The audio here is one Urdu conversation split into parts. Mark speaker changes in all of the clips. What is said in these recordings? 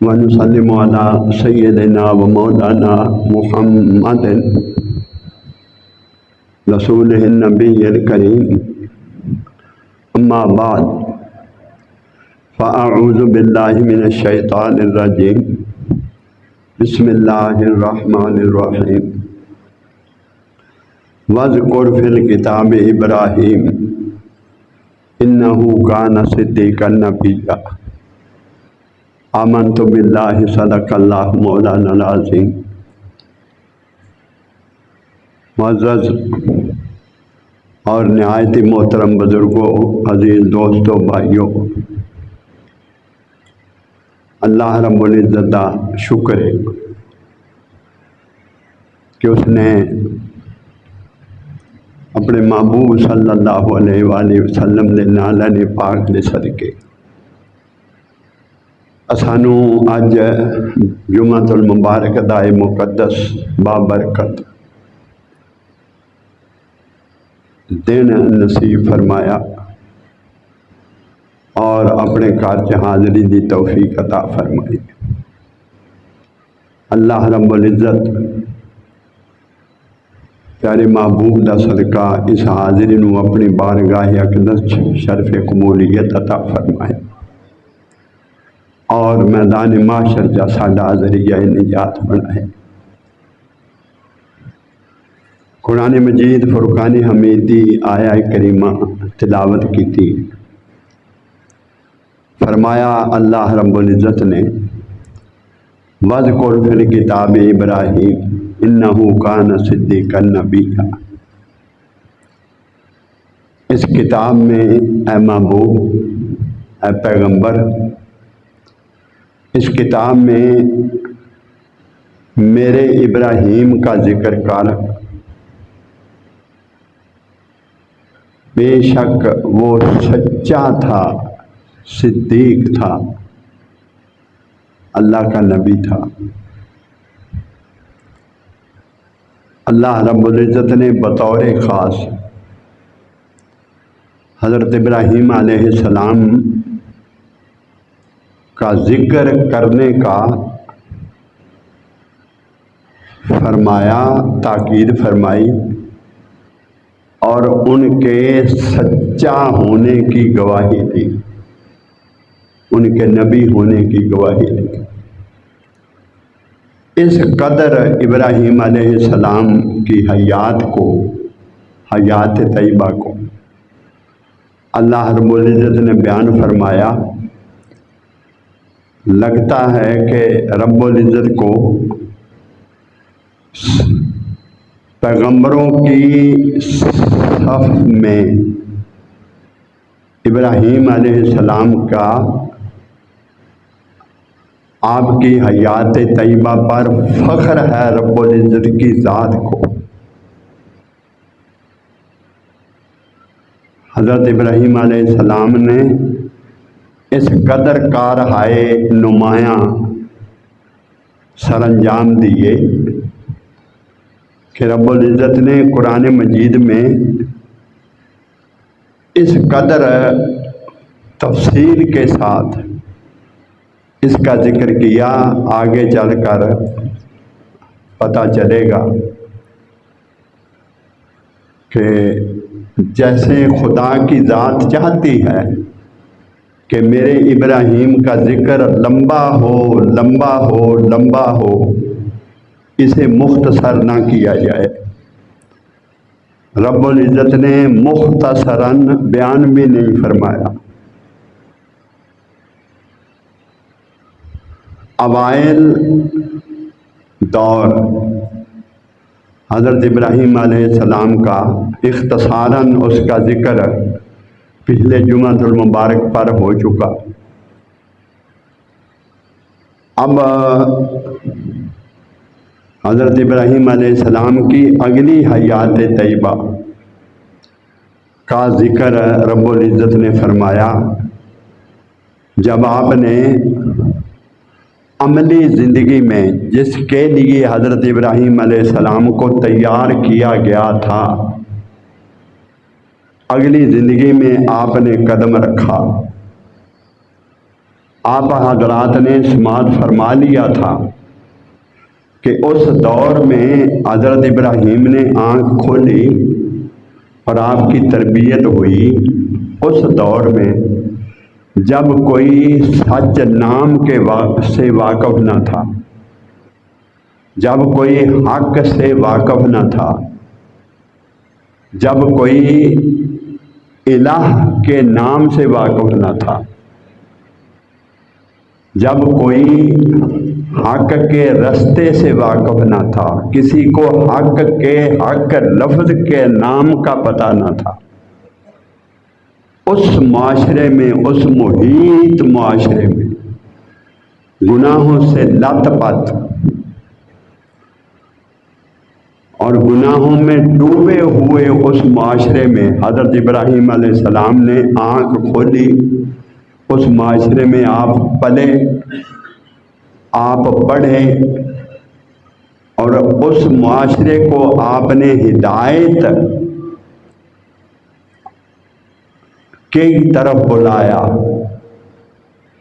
Speaker 1: ونسلم علی سیدنا و مولانا محمد رسول النبی الکریم، اما بعد فاعوذ باللہ من الشیطان الرجیم، بسم اللہ الرحمن الرحیم۔ واذکر فی الکتاب ابراہیم انہ کان صدیقا نبیا، آمنت باللہ صدق اللہ مولانا العظیم۔ معزز اور نہایت ہی محترم بزرگوں، عزیز دوستوں، بھائیوں، اللہ رب العزت کا شکر ہے کہ اس نے اپنے محبوب صلی اللہ علیہ وآلہ وسلم دے نالے پاک دے صدقے اسانو اج جمعۃ المبارک دائے مقدس بابرکت دن نصیب فرمایا اور اپنے گھر چ حاضری دی توفیق عطا فرمائی۔ اللہ رب العزت پیارے محبوب دا صدقہ اس حاضری نو اپنی بارگاہ اقدس شرف قبولیت عطا فرمائے اور میدان معاشر جا ساڈا ذریعہ نجات بنائے۔ قرآن مجید فرقان حمیدی آیا کریمہ تلاوت کی تھی۔ فرمایا اللہ رب العزت نے وَاذْكُرْ فِي الْكِتَابِ ابراہیم انہ کان صدیقا نبیا۔ اس کتاب میں اے محبوب، اے پیغمبر، اس کتاب میں میرے ابراہیم کا ذکر کر، بے شک وہ سچا تھا، صدیق تھا، اللہ کا نبی تھا۔ اللہ رب العزت نے بطور خاص حضرت ابراہیم علیہ السلام کا ذکر کرنے کا فرمایا، تاکید فرمائی اور ان کے سچا ہونے کی گواہی دی، ان کے نبی ہونے کی گواہی دی۔ اس قدر ابراہیم علیہ السلام کی حیات کو، حیات طیبہ کو اللہ رب العزت نے بیان فرمایا۔ لگتا ہے کہ رب العزت کو پیغمبروں کی صف میں ابراہیم علیہ السلام کا، آپ کی حیات طیبہ پر فخر ہے رب العزت کی ذات کو۔ حضرت ابراہیم علیہ السلام نے اس قدر کارہائے نمایاں سر انجام دیے کہ رب العزت نے قرآن مجید میں اس قدر تفصیل کے ساتھ اس کا ذکر کیا، آگے چل کر پتہ چلے گا کہ جیسے خدا کی ذات چاہتی ہے کہ میرے ابراہیم کا ذکر لمبا ہو، لمبا ہو، لمبا ہو، اسے مختصر نہ کیا جائے، رب العزت نے مختصراً بیان بھی نہیں فرمایا۔ اوائل دور حضرت ابراہیم علیہ السلام کا اختصاراً اس کا ذکر پچھلے جمعۃ المبارک پر ہو چکا۔ اب حضرت ابراہیم علیہ السلام کی اگلی حیات طیبہ کا ذکر رب العزت نے فرمایا جب آپ نے عملی زندگی میں جس کے لیے حضرت ابراہیم علیہ السلام کو تیار کیا گیا تھا، اگلی زندگی میں آپ نے قدم رکھا آپ حضرات نے سماعت فرما لیا تھا کہ اس دور میں حضرت ابراہیم نے آنکھ کھولی اور آپ کی تربیت ہوئی اس دور میں جب کوئی سچ نام کے سے واقف نہ تھا، جب کوئی حق سے واقف نہ تھا، جب کوئی الہ کے نام سے واقف نہ تھا، جب کوئی حق کے رستے سے واقف نہ تھا، کسی کو حق کے حق لفظ کے نام کا پتہ نہ تھا، اس معاشرے میں، اس محیط معاشرے میں گناہوں سے لت پت اور گناہوں میں ڈوبے ہوئے اس معاشرے میں حضرت ابراہیم علیہ السلام نے آنکھ کھولی۔ اس معاشرے میں آپ پلے، آپ پڑھے، اور اس معاشرے کو آپ نے ہدایت کی طرف بلایا۔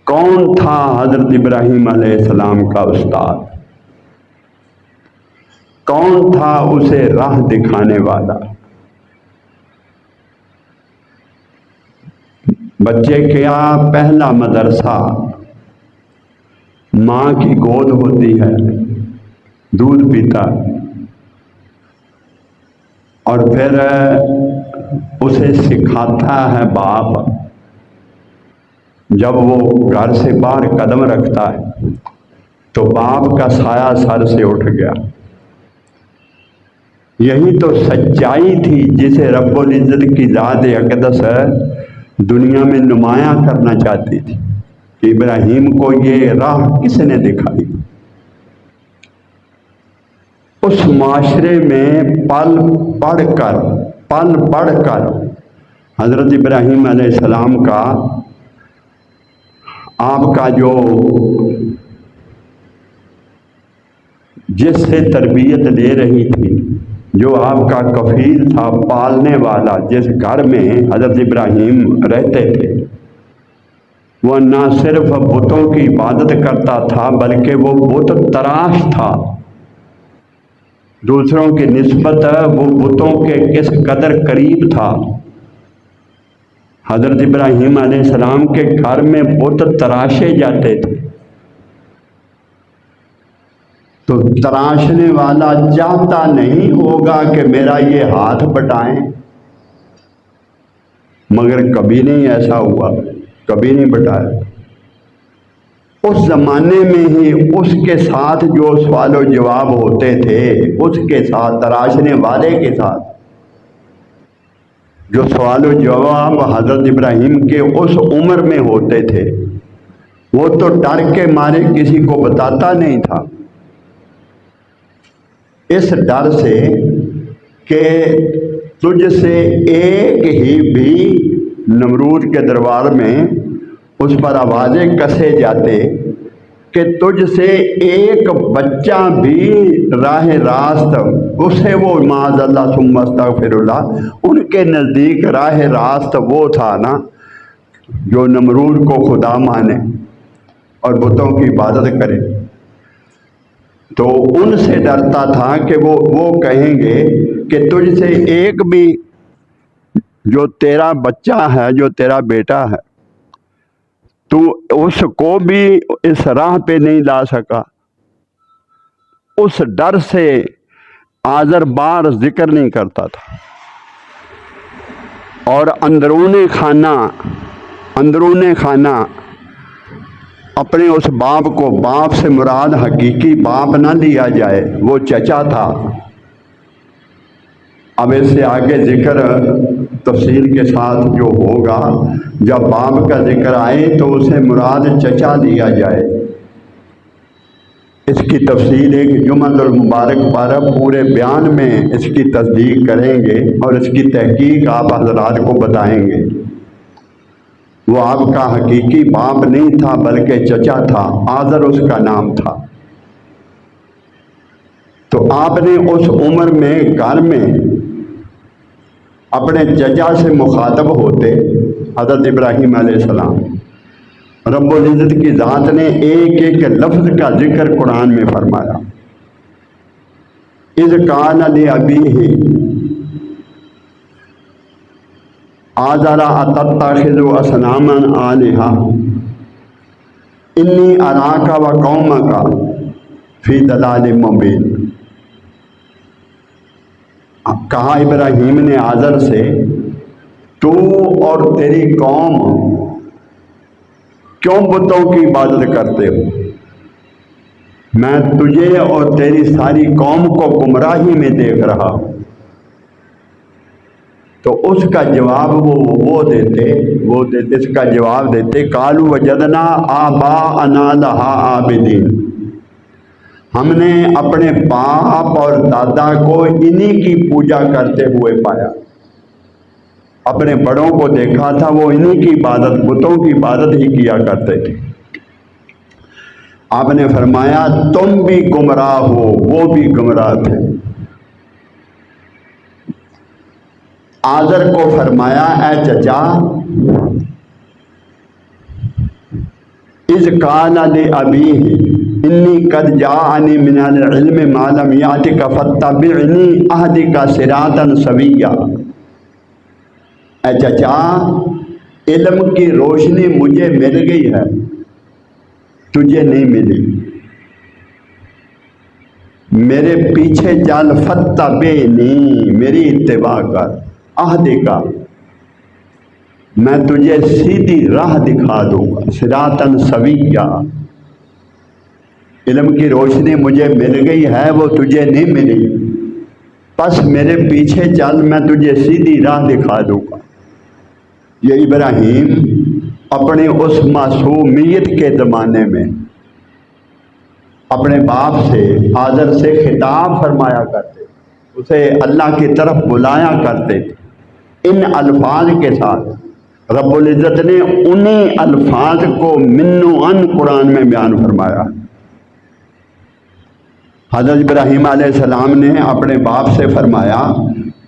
Speaker 1: کون تھا حضرت ابراہیم علیہ السلام کا استاد؟ کون تھا اسے راہ دکھانے والا؟ بچے کیا پہلا مدرسہ ماں کی گود ہوتی ہے، دودھ پیتا، اور پھر اسے سکھاتا ہے باپ۔ جب وہ گھر سے باہر قدم رکھتا ہے تو باپ کا سایہ سر سے اٹھ گیا۔ یہی تو سچائی تھی جسے رب العزت کی ذات اقدس دنیا میں نمایاں کرنا چاہتی تھی۔ ابراہیم کو یہ راہ کس نے دکھائی؟ اس معاشرے میں پل پڑھ کر حضرت ابراہیم علیہ السلام کا، آپ کا جو جس سے تربیت لے رہی تھی، جو آپ کا کفیل تھا، پالنے والا، جس گھر میں حضرت ابراہیم رہتے تھے، وہ نہ صرف بتوں کی عبادت کرتا تھا بلکہ وہ بت تراش تھا۔ دوسروں کی نسبت وہ بتوں کے کس قدر قریب تھا۔ حضرت ابراہیم علیہ السلام کے گھر میں بت تراشے جاتے تھے، تو تراشنے والا چاہتا نہیں ہوگا کہ میرا یہ ہاتھ بٹائیں، مگر کبھی نہیں ایسا ہوا، کبھی نہیں بٹایا۔ اس زمانے میں ہی اس کے ساتھ جو سوال و جواب ہوتے تھے، اس کے ساتھ، تراشنے والے کے ساتھ جو سوال و جواب حضرت ابراہیم کے اس عمر میں ہوتے تھے، وہ تو ڈر کے مارے کسی کو بتاتا نہیں تھا، اس ڈر سے کہ تجھ سے ایک ہی بھی نمرود کے دربار میں اس پر آوازیں کسے جاتے کہ تجھ سے ایک بچہ بھی راہ راست، اسے وہ معاذ اللہ ثم استغفر اللہ، ان کے نزدیک راہ راست وہ تھا نا جو نمرود کو خدا مانے اور بتوں کی عبادت کرے۔ تو ان سے ڈرتا تھا کہ وہ کہیں گے کہ تجھ سے ایک بھی جو تیرا بچہ ہے، جو تیرا بیٹا ہے، تو اس کو بھی اس راہ پہ نہیں لا سکا۔ اس ڈر سے آذر بار ذکر نہیں کرتا تھا، اور اندرون خانہ اپنے اس باپ کو، باپ سے مراد حقیقی باپ نہ لیا جائے، وہ چچا تھا۔ اب اس سے آگے ذکر تفصیل کے ساتھ جو ہوگا، جب باپ کا ذکر آئے تو اسے مراد چچا لیا جائے۔ اس کی تفصیل ایک جمعۃ المبارک پر پورے بیان میں اس کی تصدیق کریں گے اور اس کی تحقیق آپ حضرات کو بتائیں گے۔ وہ آپ کا حقیقی باپ نہیں تھا بلکہ چچا تھا، آذر اس کا نام تھا۔ تو آپ نے اس عمر میں گھر میں اپنے چچا سے مخاطب ہوتے حضرت ابراہیم علیہ السلام، رب العزت کی ذات نے ایک ایک لفظ کا ذکر قرآن میں فرمایا۔ اذ قال لأبیہ آزر اتتخذ اصناما آلہۃ انی اراک وقومک فی ضلال مبین۔ کہا ابراہیم نے آزر سے، تو اور تیری قوم کیوں بتوں کی عبادت کرتے ہو؟ میں تجھے اور تیری ساری قوم کو گمراہی میں دیکھ رہا ہوں۔ تو اس کا جواب وہ دیتے اس کا جواب دیتے قالوا وجدنا آباءنا لہا عابدین، ہم نے اپنے باپ اور دادا کو انہی کی پوجا کرتے ہوئے پایا۔ اپنے بڑوں کو دیکھا تھا وہ انہی کی عبادت، بتوں کی عبادت ہی کیا کرتے تھے۔ آپ نے فرمایا تم بھی گمراہ ہو، وہ بھی گمراہ تھے۔ آزر کو فرمایا اے چچا، اذ قال لأبیہ انی قد جاءنی من العلم ما لم یأتک فاتبعنی اہدک صراطا سویا۔ اے چچا، علم کی روشنی مجھے مل گئی ہے، تجھے نہیں ملی، میرے پیچھے چل، فاتبعنی، میری اتباع کر، اہدک، میں تجھے سیدھی راہ دکھا دوں گا، صراطا سویا۔ علم کی روشنی مجھے مل گئی ہے، وہ تجھے نہیں ملی، پس میرے پیچھے چل، میں تجھے سیدھی راہ دکھا دوں گا۔ یہ ابراہیم اپنے اس معصومیت کے زمانے میں اپنے باپ سے، آزر سے خطاب فرمایا کرتے، اسے اللہ کی طرف بلایا کرتے تھے ان الفاظ کے ساتھ۔ رب العزت نے انہی الفاظ کو منّ قرآن میں بیان فرمایا۔ حضرت ابراہیم علیہ السلام نے اپنے باپ سے فرمایا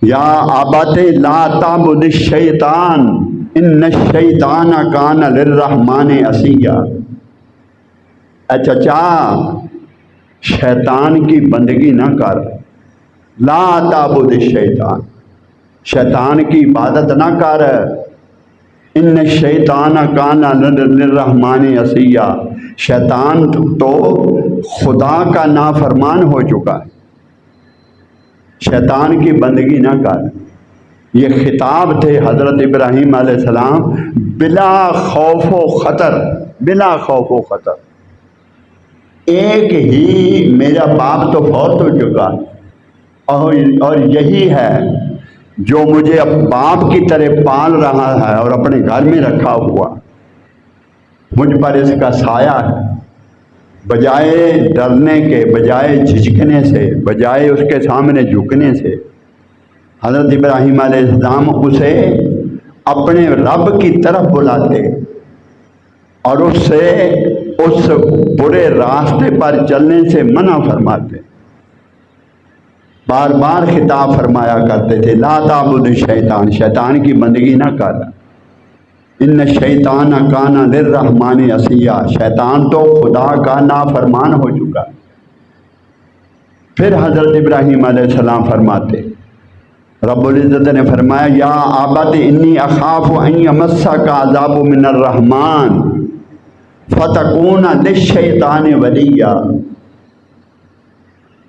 Speaker 1: یا ابت لا تعبد الشیطان ان الشیطان کان للرحمن عصیا۔ اے چچا، شیطان کی بندگی نہ کر، لا تعبد الشیطان، شیطان کی عبادت نہ کر، ان الشیطان کان للرحمن عصیا، شیطان تو خدا کا نافرمان ہو چکا ہے، شیطان کی بندگی نہ کر۔ یہ خطاب تھے حضرت ابراہیم علیہ السلام بلا خوف و خطر، بلا خوف و خطر۔ ایک ہی میرا باپ تو فوت ہو چکا اور یہی ہے جو مجھے باپ کی طرح پال رہا ہے اور اپنے گھر میں رکھا ہوا، مجھ پر اس کا سایہ ہے۔ بجائے ڈرنے کے، بجائے جھجکنے سے، بجائے اس کے سامنے جھکنے سے، حضرت ابراہیم علیہ السلام اسے اپنے رب کی طرف بلاتے اور اس سے اس برے راستے پر چلنے سے منع فرماتے، بار بار خطاب فرمایا کرتے تھے لا تعبد الشیطان، شیطان کی بندگی نہ کر، ان الشیطان کان للرحمن عصیا، شیطان تو خدا کا نافرمان ہو چکا۔ پھر حضرت ابراہیم علیہ السلام فرماتے، رب العزت نے فرمایا یا ابت انی اخاف ان یمسک عذاب من الرحمن فتکون للشیطان ولیا۔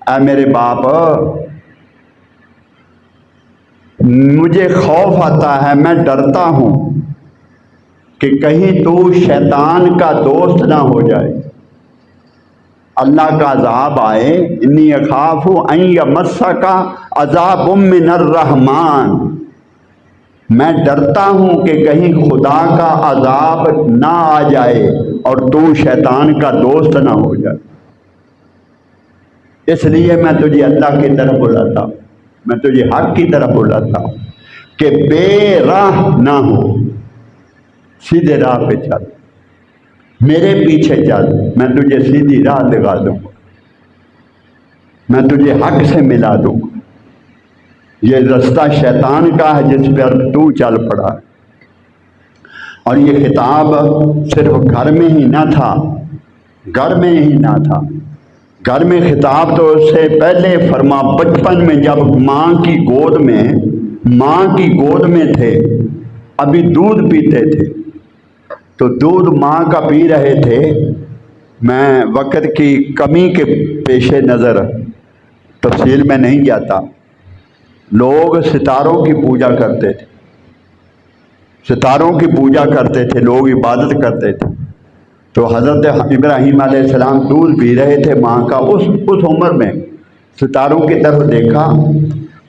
Speaker 1: اے میرے باپ، مجھے خوف آتا ہے، میں ڈرتا ہوں کہ کہیں تو شیطان کا دوست نہ ہو جائے، اللہ کا عذاب آئے، انی اخاف ان یمسک عذاب من الرحمن، میں ڈرتا ہوں کہ کہیں خدا کا عذاب نہ آ جائے اور تو شیطان کا دوست نہ ہو جائے، اس لیے میں تجھے اللہ کی طرف بلاتا ہوں، میں تجھے حق کی طرف بلاتا ہوں کہ بے راہ نہ ہو، سیدھے راہ پہ چل، میرے پیچھے چل، میں تجھے سیدھی راہ دکھا دوں گا، میں تجھے حق سے ملا دوں گا۔ یہ رستہ شیطان کا ہے جس پر تو چل پڑا ہے۔ اور یہ خطاب صرف گھر میں ہی نہ تھا، گھر میں ہی نہ تھا، گھر میں خطاب تو اس سے پہلے فرما بچپن میں جب ماں کی گود میں تھے، ابھی دودھ پیتے تھے، تو دودھ ماں کا پی رہے تھے۔ میں وقت کی کمی کے پیش نظر تفصیل میں نہیں جاتا، لوگ ستاروں کی پوجا کرتے تھے، ستاروں کی پوجا کرتے تھے، لوگ عبادت کرتے تھے۔ تو حضرت ابراہیم علیہ السلام دودھ پی رہے تھے ماں کا، اس عمر میں ستاروں کی طرف دیکھا،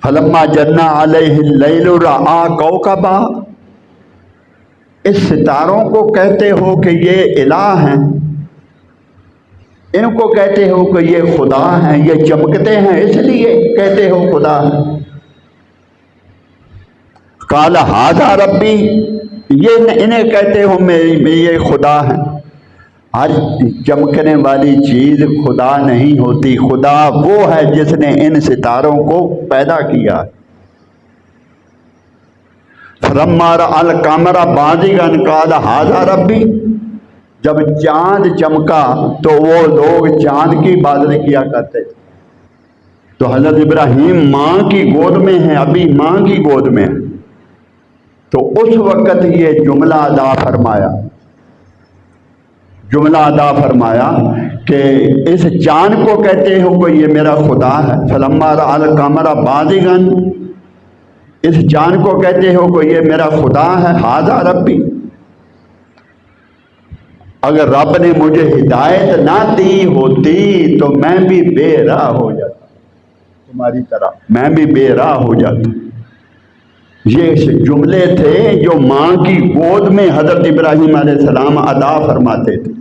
Speaker 1: فلما جن علیہ اللیل رأى کوکبا، اس ستاروں کو کہتے ہو کہ یہ الہ ہیں، ان کو کہتے ہو کہ یہ خدا ہیں، یہ چمکتے ہیں اس لیے کہتے ہو خدا ہے۔ قال ھذا ربی، یہ انہیں کہتے ہو یہ خدا ہے۔ ہر چمکنے والی چیز خدا نہیں ہوتی، خدا وہ ہے جس نے ان ستاروں کو پیدا کیا۔ فلما رأى القمر بازغا قال ھذا ربی، جب چاند چمکا تو وہ لوگ چاند کی عبادت کیا کرتے تھے۔ تو حضرت ابراہیم ماں کی گود میں ہیں، ابھی ماں کی گود میں ہیں، تو اس وقت یہ جملہ ادا فرمایا کہ اس چاند کو کہتے ہو کہ یہ میرا خدا ہے۔ فلما رأى القمر بازغا، اس چاند کو کہتے ہو کہ یہ میرا خدا ہے۔ ھذا ربی، اگر رب نے مجھے ہدایت نہ دی ہوتی تو میں بھی بے راہ ہو جاتا، تمہاری طرح میں بھی بے راہ ہو جاتا۔ یہ جملے تھے جو ماں کی گود میں حضرت ابراہیم علیہ السلام ادا فرماتے تھے۔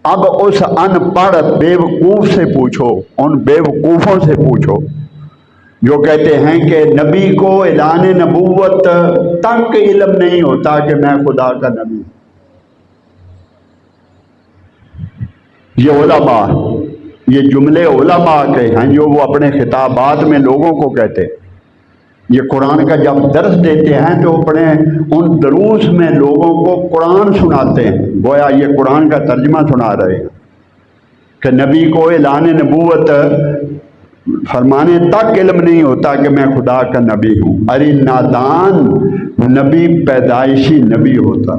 Speaker 1: اب اس ان پڑھ بیوقوف سے پوچھو، ان بیوقوفوں سے پوچھو جو کہتے ہیں کہ نبی کو اعلان نبوت تک علم نہیں ہوتا کہ میں خدا کا نبی ہوں۔ یہ علماء، یہ جملے علماء کے ہیں جو وہ اپنے خطابات میں لوگوں کو کہتے ہیں۔ یہ قرآن کا جب درس دیتے ہیں تو اپنے ان دروس میں لوگوں کو قرآن سناتے ہیں، گویا یہ قرآن کا ترجمہ سنا رہے ہیں کہ نبی کو اعلان نبوت فرمانے تک علم نہیں ہوتا کہ میں خدا کا نبی ہوں۔ ارے نادان نبی پیدائشی نبی ہوتا۔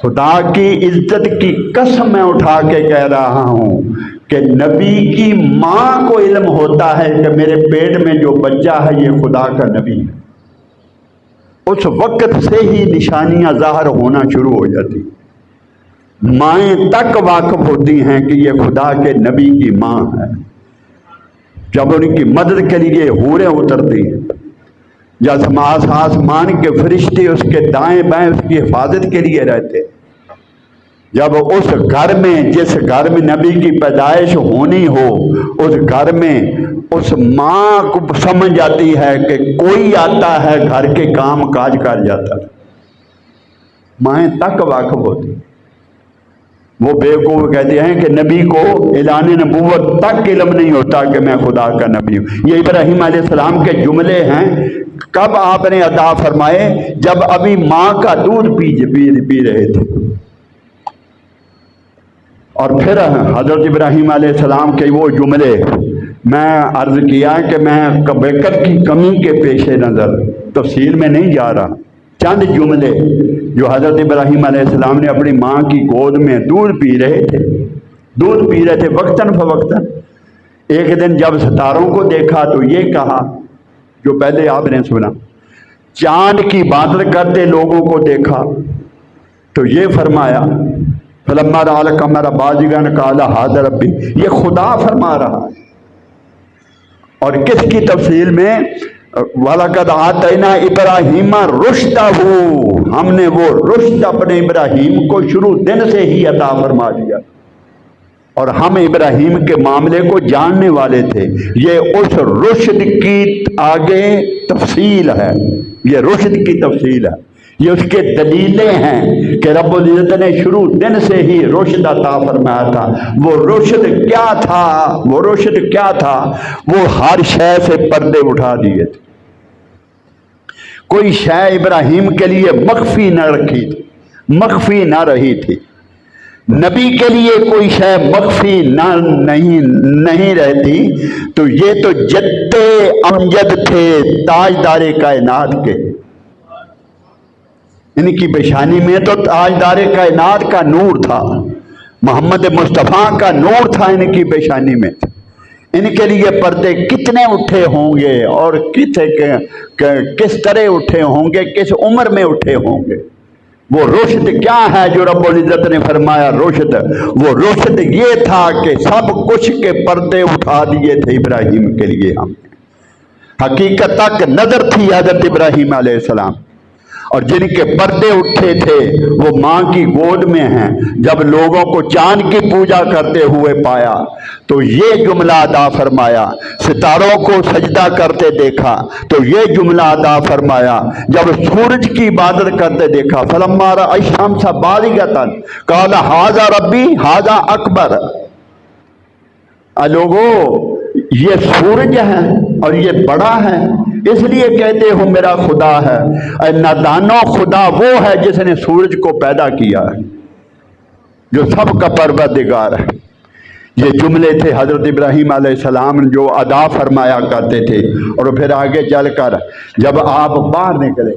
Speaker 1: خدا کی عزت کی قسم میں اٹھا کے کہہ رہا ہوں کہ نبی کی ماں کو علم ہوتا ہے کہ میرے پیٹ میں جو بچہ ہے یہ خدا کا نبی ہے۔ اس وقت سے ہی نشانیاں ظاہر ہونا شروع ہو جاتی، مائیں تک واقف ہوتی ہیں کہ یہ خدا کے نبی کی ماں ہے۔ جب ان کی مدد کے لیے حوریں اترتی ہیں، جب آسمان کے فرشتے اس کے دائیں بائیں اس کی حفاظت کے لیے رہتے، جب اس گھر میں جس گھر میں نبی کی پیدائش ہونی ہو اس گھر میں اس ماں کو سمجھ جاتی ہے کہ کوئی آتا ہے گھر کے کام کاج کر جاتا ہے، مائیں تک واقف ہوتی۔ وہ بیوقوف کہتے ہیں کہ نبی کو اعلان نبوت تک علم نہیں ہوتا کہ میں خدا کا نبی ہوں۔ یہ ابراہیم علیہ السلام کے جملے ہیں۔ کب آپ نے ادا فرمائے؟ جب ابھی ماں کا دودھ پی رہے تھے۔ اور پھر حضرت ابراہیم علیہ السلام کے وہ جملے، میں عرض کیا کہ میں وقت کی کمی کے پیش نظر تفصیل میں نہیں جا رہا، چند جملے جو حضرت ابراہیم علیہ السلام نے اپنی ماں کی گود میں دودھ پی رہے تھے وقتاً فوقتاً۔ ایک دن جب ستاروں کو دیکھا تو یہ کہا جو پہلے آپ نے سنا، چاند کی عبادت کرتے لوگوں کو دیکھا تو یہ فرمایا فلما رأى القمر بازغا قال ھذا ربی، یہ خدا فرما رہا ہے۔ اور کس کی تفصیل میں وَلَقَدْ آتَيْنَا إِبْرَاهِيمَ رُشْدَهُ، ہم نے وہ رشد اپنے ابراہیم کو شروع دن سے ہی عطا فرما دیا، اور ہم ابراہیم کے معاملے کو جاننے والے تھے۔ یہ اس رشد کی آگے تفصیل ہے، یہ رشد کی تفصیل ہے، یہ اس کے دلیلیں ہیں کہ رب العزت نے شروع دن سے ہی رشد عطا فرمایا تھا۔ وہ رشد کیا تھا؟ وہ ہر شے سے پردے اٹھا دیے تھے۔ کوئی شے ابراہیم کے لیے مخفی نہ رکھی تھی، مخفی نہ رہی تھی۔ نبی کے لیے کوئی شے مخفی نہیں رہتی۔ تو یہ تو جد امجد تھے تاجدار کائنات کے، ان کی پیشانی میں تو تاجدار کائنات کا نور تھا، محمد مصطفیٰ کا نور تھا ان کی پیشانی میں۔ ان کے لیے پردے کتنے اٹھے ہوں گے اور کس طرح اٹھے ہوں گے، کس عمر میں اٹھے ہوں گے۔ وہ رشد کیا ہے جو رب العزت نے فرمایا رشد؟ وہ رشد یہ تھا کہ سب کچھ کے پردے اٹھا دیے تھے ابراہیم کے لیے۔ ہم حقیقت تک نظر تھی حضرت ابراہیم علیہ السلام، اور جن کے پردے اٹھے تھے وہ ماں کی گود میں ہیں۔ جب لوگوں کو چاند کی پوجا کرتے ہوئے پایا تو یہ جملہ ادا فرمایا، ستاروں کو سجدہ کرتے دیکھا تو یہ جملہ ادا فرمایا، جب سورج کی عبادت کرتے دیکھا فلما رأى الشمس بازغة قال ھذا ربی ھذا اکبر۔ لوگوں یہ سورج ہے اور یہ بڑا ہے، اس لیے کہتے ہو میرا خدا ہے۔ اے نادانو، خدا وہ ہے جس نے سورج کو پیدا کیا ہے، جو سب کا پروردگار ہے۔ یہ جملے تھے حضرت ابراہیم علیہ السلام جو ادا فرمایا کرتے تھے۔ اور پھر آگے چل کر جب آپ باہر نکلے،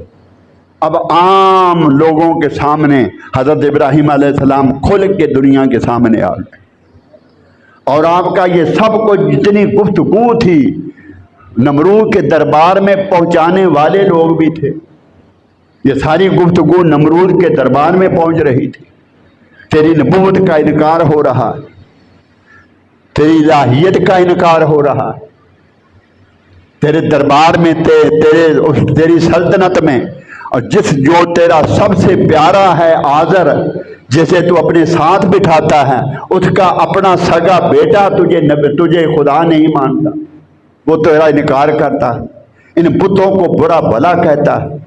Speaker 1: اب عام لوگوں کے سامنے حضرت ابراہیم علیہ السلام کھل کے دنیا کے سامنے آ گئے، اور آپ کا یہ سب کچھ جتنی گفتگو تھی نمرود کے دربار میں پہنچانے والے لوگ بھی تھے۔ یہ ساری گفتگو نمرود کے دربار میں پہنچ رہی تھی۔ تیری نبوت کا انکار ہو رہا، تیری الہیت کا انکار ہو رہا، تیرے دربار میں تیری سلطنت میں، اور جو تیرا سب سے پیارا ہے آزر، جسے تو اپنے ساتھ بٹھاتا ہے، اس کا اپنا سگا بیٹا تجھے خدا نہیں مانتا، وہ تیرا انکار کرتا ہے، ان بتوں کو برا بھلا کہتا ہے۔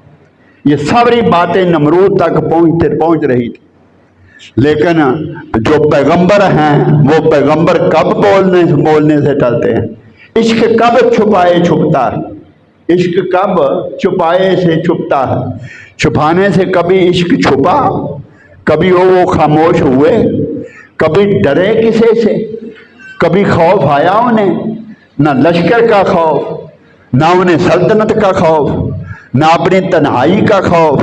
Speaker 1: یہ ساری باتیں نمرود تک پہنچ رہی تھی۔ لیکن جو پیغمبر ہیں وہ پیغمبر کب بولنے سے ٹلتے ہیں؟ عشق کب چھپائے چھپتا ہے؟ عشق کب چھپائے سے چھپتا ہے؟ چھپانے سے کبھی عشق چھپا؟ کبھی وہ خاموش ہوئے؟ کبھی ڈرے کسی سے؟ کبھی خوف آیا انہیں؟ نہ لشکر کا خوف، نہ انہیں سلطنت کا خوف، نہ اپنی تنہائی کا خوف،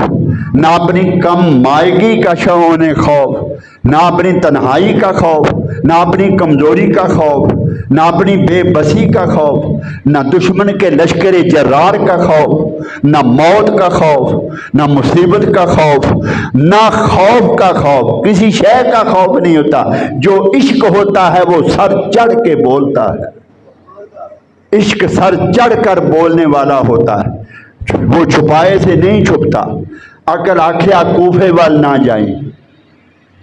Speaker 1: نہ اپنی کم مائگی کا انہیں خوف، نہ اپنی تنہائی کا خوف، نہ اپنی کمزوری کا خوف، نہ اپنی بے بسی کا خوف، نہ دشمن کے لشکر جرار کا خوف، نہ موت کا خوف، نہ مصیبت کا خوف، نہ خوف کا خوف، کسی شے کا خوف نہیں ہوتا۔ جو عشق ہوتا ہے وہ سر چڑھ کے بولتا ہے، عشق سر چڑھ کر بولنے والا ہوتا ہے، وہ چھپائے سے نہیں چھپتا۔ عقل آکھیا کوفے وال نہ جائیں،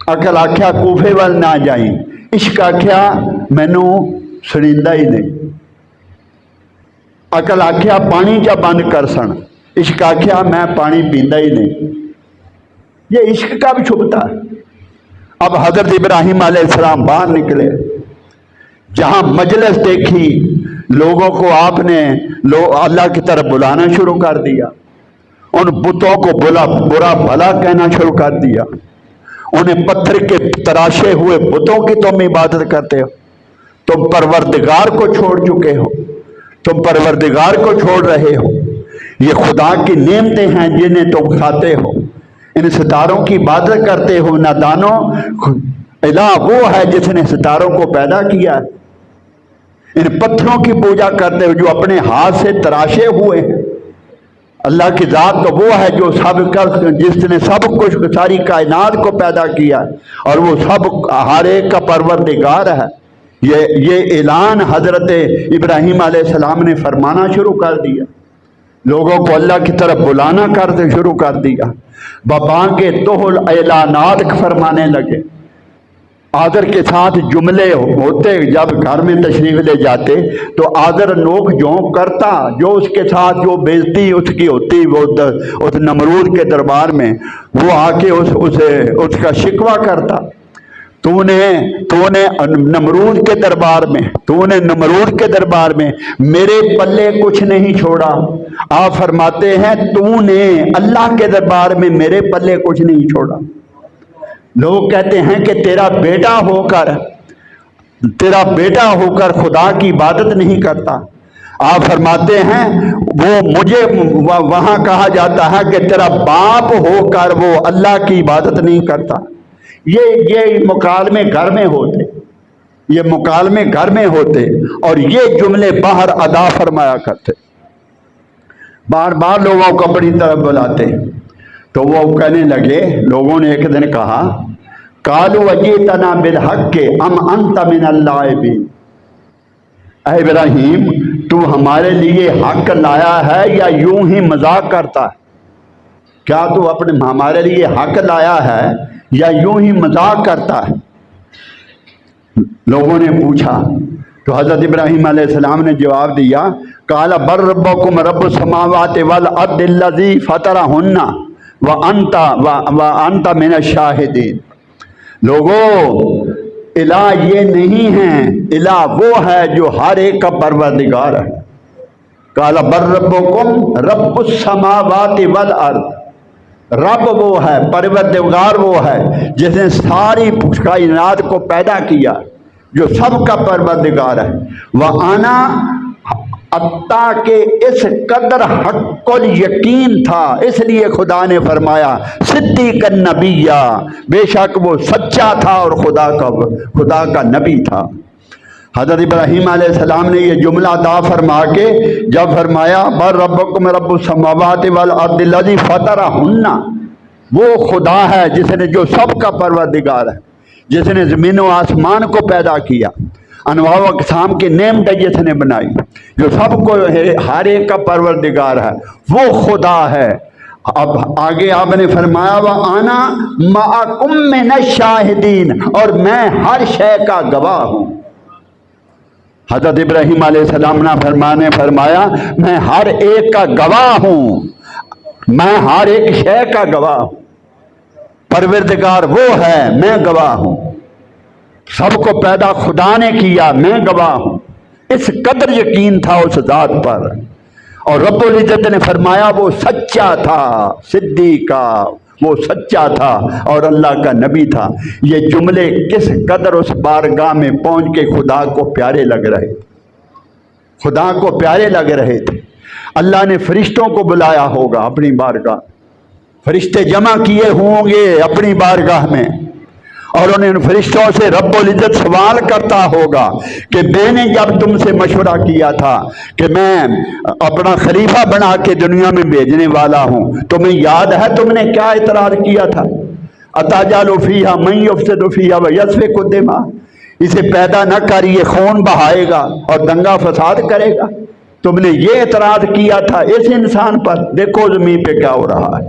Speaker 1: عقل آکھیا کوفے وال نہ جائیں، عشق آکھیا مینو سنیندہ ہی نہیں، عقل آکھیا پانی چا بند کر سن، عشق آکھیا میں پانی پیندا ہی نہیں۔ یہ عشق کا بھی چھپتا ہے۔ اب حضرت ابراہیم علیہ السلام باہر نکلے، جہاں مجلس دیکھی لوگوں کو آپ نے اللہ کی طرف بلانا شروع کر دیا، ان بتوں کو برا بھلا کہنا شروع کر دیا، انہیں پتھر کے تراشے ہوئے بتوں کی تم عبادت کرتے ہو، تم پروردگار کو چھوڑ چکے ہو، تم پروردگار کو چھوڑ رہے ہو۔ یہ خدا کی نعمتیں ہیں جنہیں تم کھاتے ہو، ان ستاروں کی عبادت کرتے ہو۔ نادانو، الہ وہ ہے جس نے ستاروں کو پیدا کیا ہے، ان پتھروں کی پوجا کرتے ہو جو اپنے ہاتھ سے تراشے ہوئے ہیں۔ اللہ کی ذات تو وہ ہے جو جس نے سب کچھ ساری کائنات کو پیدا کیا اور وہ سب ہر ایک کا پروردگار ہے۔ یہ اعلان حضرت ابراہیم علیہ السلام نے فرمانا شروع کر دیا، لوگوں کو اللہ کی طرف بلانا شروع کر دیا، بابا کے توہل اعلانات فرمانے لگے۔ آدر کے ساتھ جملے ہوتے، جب گھر میں تشریف لے جاتے تو آدر نوک جھونک کرتا، جو اس کے ساتھ جو بےزتی اس کی ہوتی وہ اس نمرود کے دربار میں، وہ آ کے اس کا شکوہ کرتا۔ تو نے نمرود کے دربار میں میرے پلے کچھ نہیں چھوڑا۔ آپ فرماتے ہیں تو نے اللہ کے دربار میں میرے پلے کچھ نہیں چھوڑا۔ لوگ کہتے ہیں کہ تیرا بیٹا ہو کر خدا کی عبادت نہیں کرتا۔ آپ فرماتے ہیں وہ مجھے وہاں کہا جاتا ہے کہ تیرا باپ ہو کر وہ اللہ کی عبادت نہیں کرتا۔ یہ مکالمے گھر میں ہوتے اور یہ جملے باہر ادا فرمایا کرتے، بار بار لوگوں کو اپنی طرف بلاتے۔ تو وہ کہنے لگے، لوگوں نے ایک دن کہا قالوا اجئتنا بالحق ام انت من اللاعبین، اے ابراہیم تو ہمارے لیے حق لایا ہے یا یوں ہی مذاق کرتا ہے؟ کیا تو ہمارے لیے حق لایا ہے یا یوں ہی مذاق کرتا ہے؟ لوگوں نے پوچھا تو حضرت ابراہیم علیہ السلام نے جواب دیا، قال بل ربکم رب السماوات والارض الذی فطرہن وانت من الشاہدین۔ لوگوں، الہ یہ نہیں ہے، الہ وہ ہے جو ہر ایک کا پروردگار ہے۔ قال بل ربکم رب السماوات والارض، رب وہ ہے، پروردگار وہ ہے جس نے ساری کائنات کو پیدا کیا، جو سب کا پروردگار ہے۔ وَأَنَا عطا کہ اس قدر حق الیقین تھا، اس لیے خدا نے فرمایا صدیق النبیہ، بے شک وہ سچا تھا اور خدا کا نبی تھا۔ حضرت ابراہیم علیہ السلام نے یہ جملہ ادا فرما کے جب فرمایا بر ربکم رب السماوات والارض الذی فطرہن، وہ خدا ہے جس نے جو سب کا پروردگار ہے، جس نے زمین و آسمان کو پیدا کیا، انواع و اقسام کی نعمتیں جس نے بنائی، جو سب کو ہر ایک کا پروردگار ہے، وہ خدا ہے۔ اب آگے آپ نے فرمایا وَأَنَا مَعَكُمْ مِنَ الشَّاهِدِينَ، اور میں ہر شے کا گواہ ہوں۔ حضرت ابراہیم علیہ السلام نے فرمایا میں ہر ایک کا گواہ ہوں، میں ہر ایک شے کا گواہ ہوں، پروردگار وہ ہے، میں گواہ ہوں، سب کو پیدا خدا نے کیا، میں گواہ ہوں۔ اس قدر یقین تھا اس ذات پر، اور رب العزت نے فرمایا وہ سچا تھا، صدیقہ، وہ سچا تھا اور اللہ کا نبی تھا۔ یہ جملے کس قدر اس بارگاہ میں پہنچ کے خدا کو پیارے لگ رہے تھے۔ اللہ نے فرشتوں کو بلایا ہوگا اپنی بارگاہ، فرشتے جمع کیے ہوں گے اپنی بارگاہ میں، اور انہیں فرشتوں سے رب العزت سوال کرتا ہوگا کہ میں نے جب تم سے مشورہ کیا تھا کہ میں اپنا خلیفہ بنا کے دنیا میں بھیجنے والا ہوں، تمہیں یاد ہے تم نے کیا اعتراض کیا تھا؟ اتجعل فیہا من یفسد فیہا ویسفک الدماء، اسے پیدا نہ کر، یہ خون بہائے گا اور دنگا فساد کرے گا۔ تم نے یہ اعتراض کیا تھا اس انسان پر، دیکھو زمین پہ کیا ہو رہا ہے،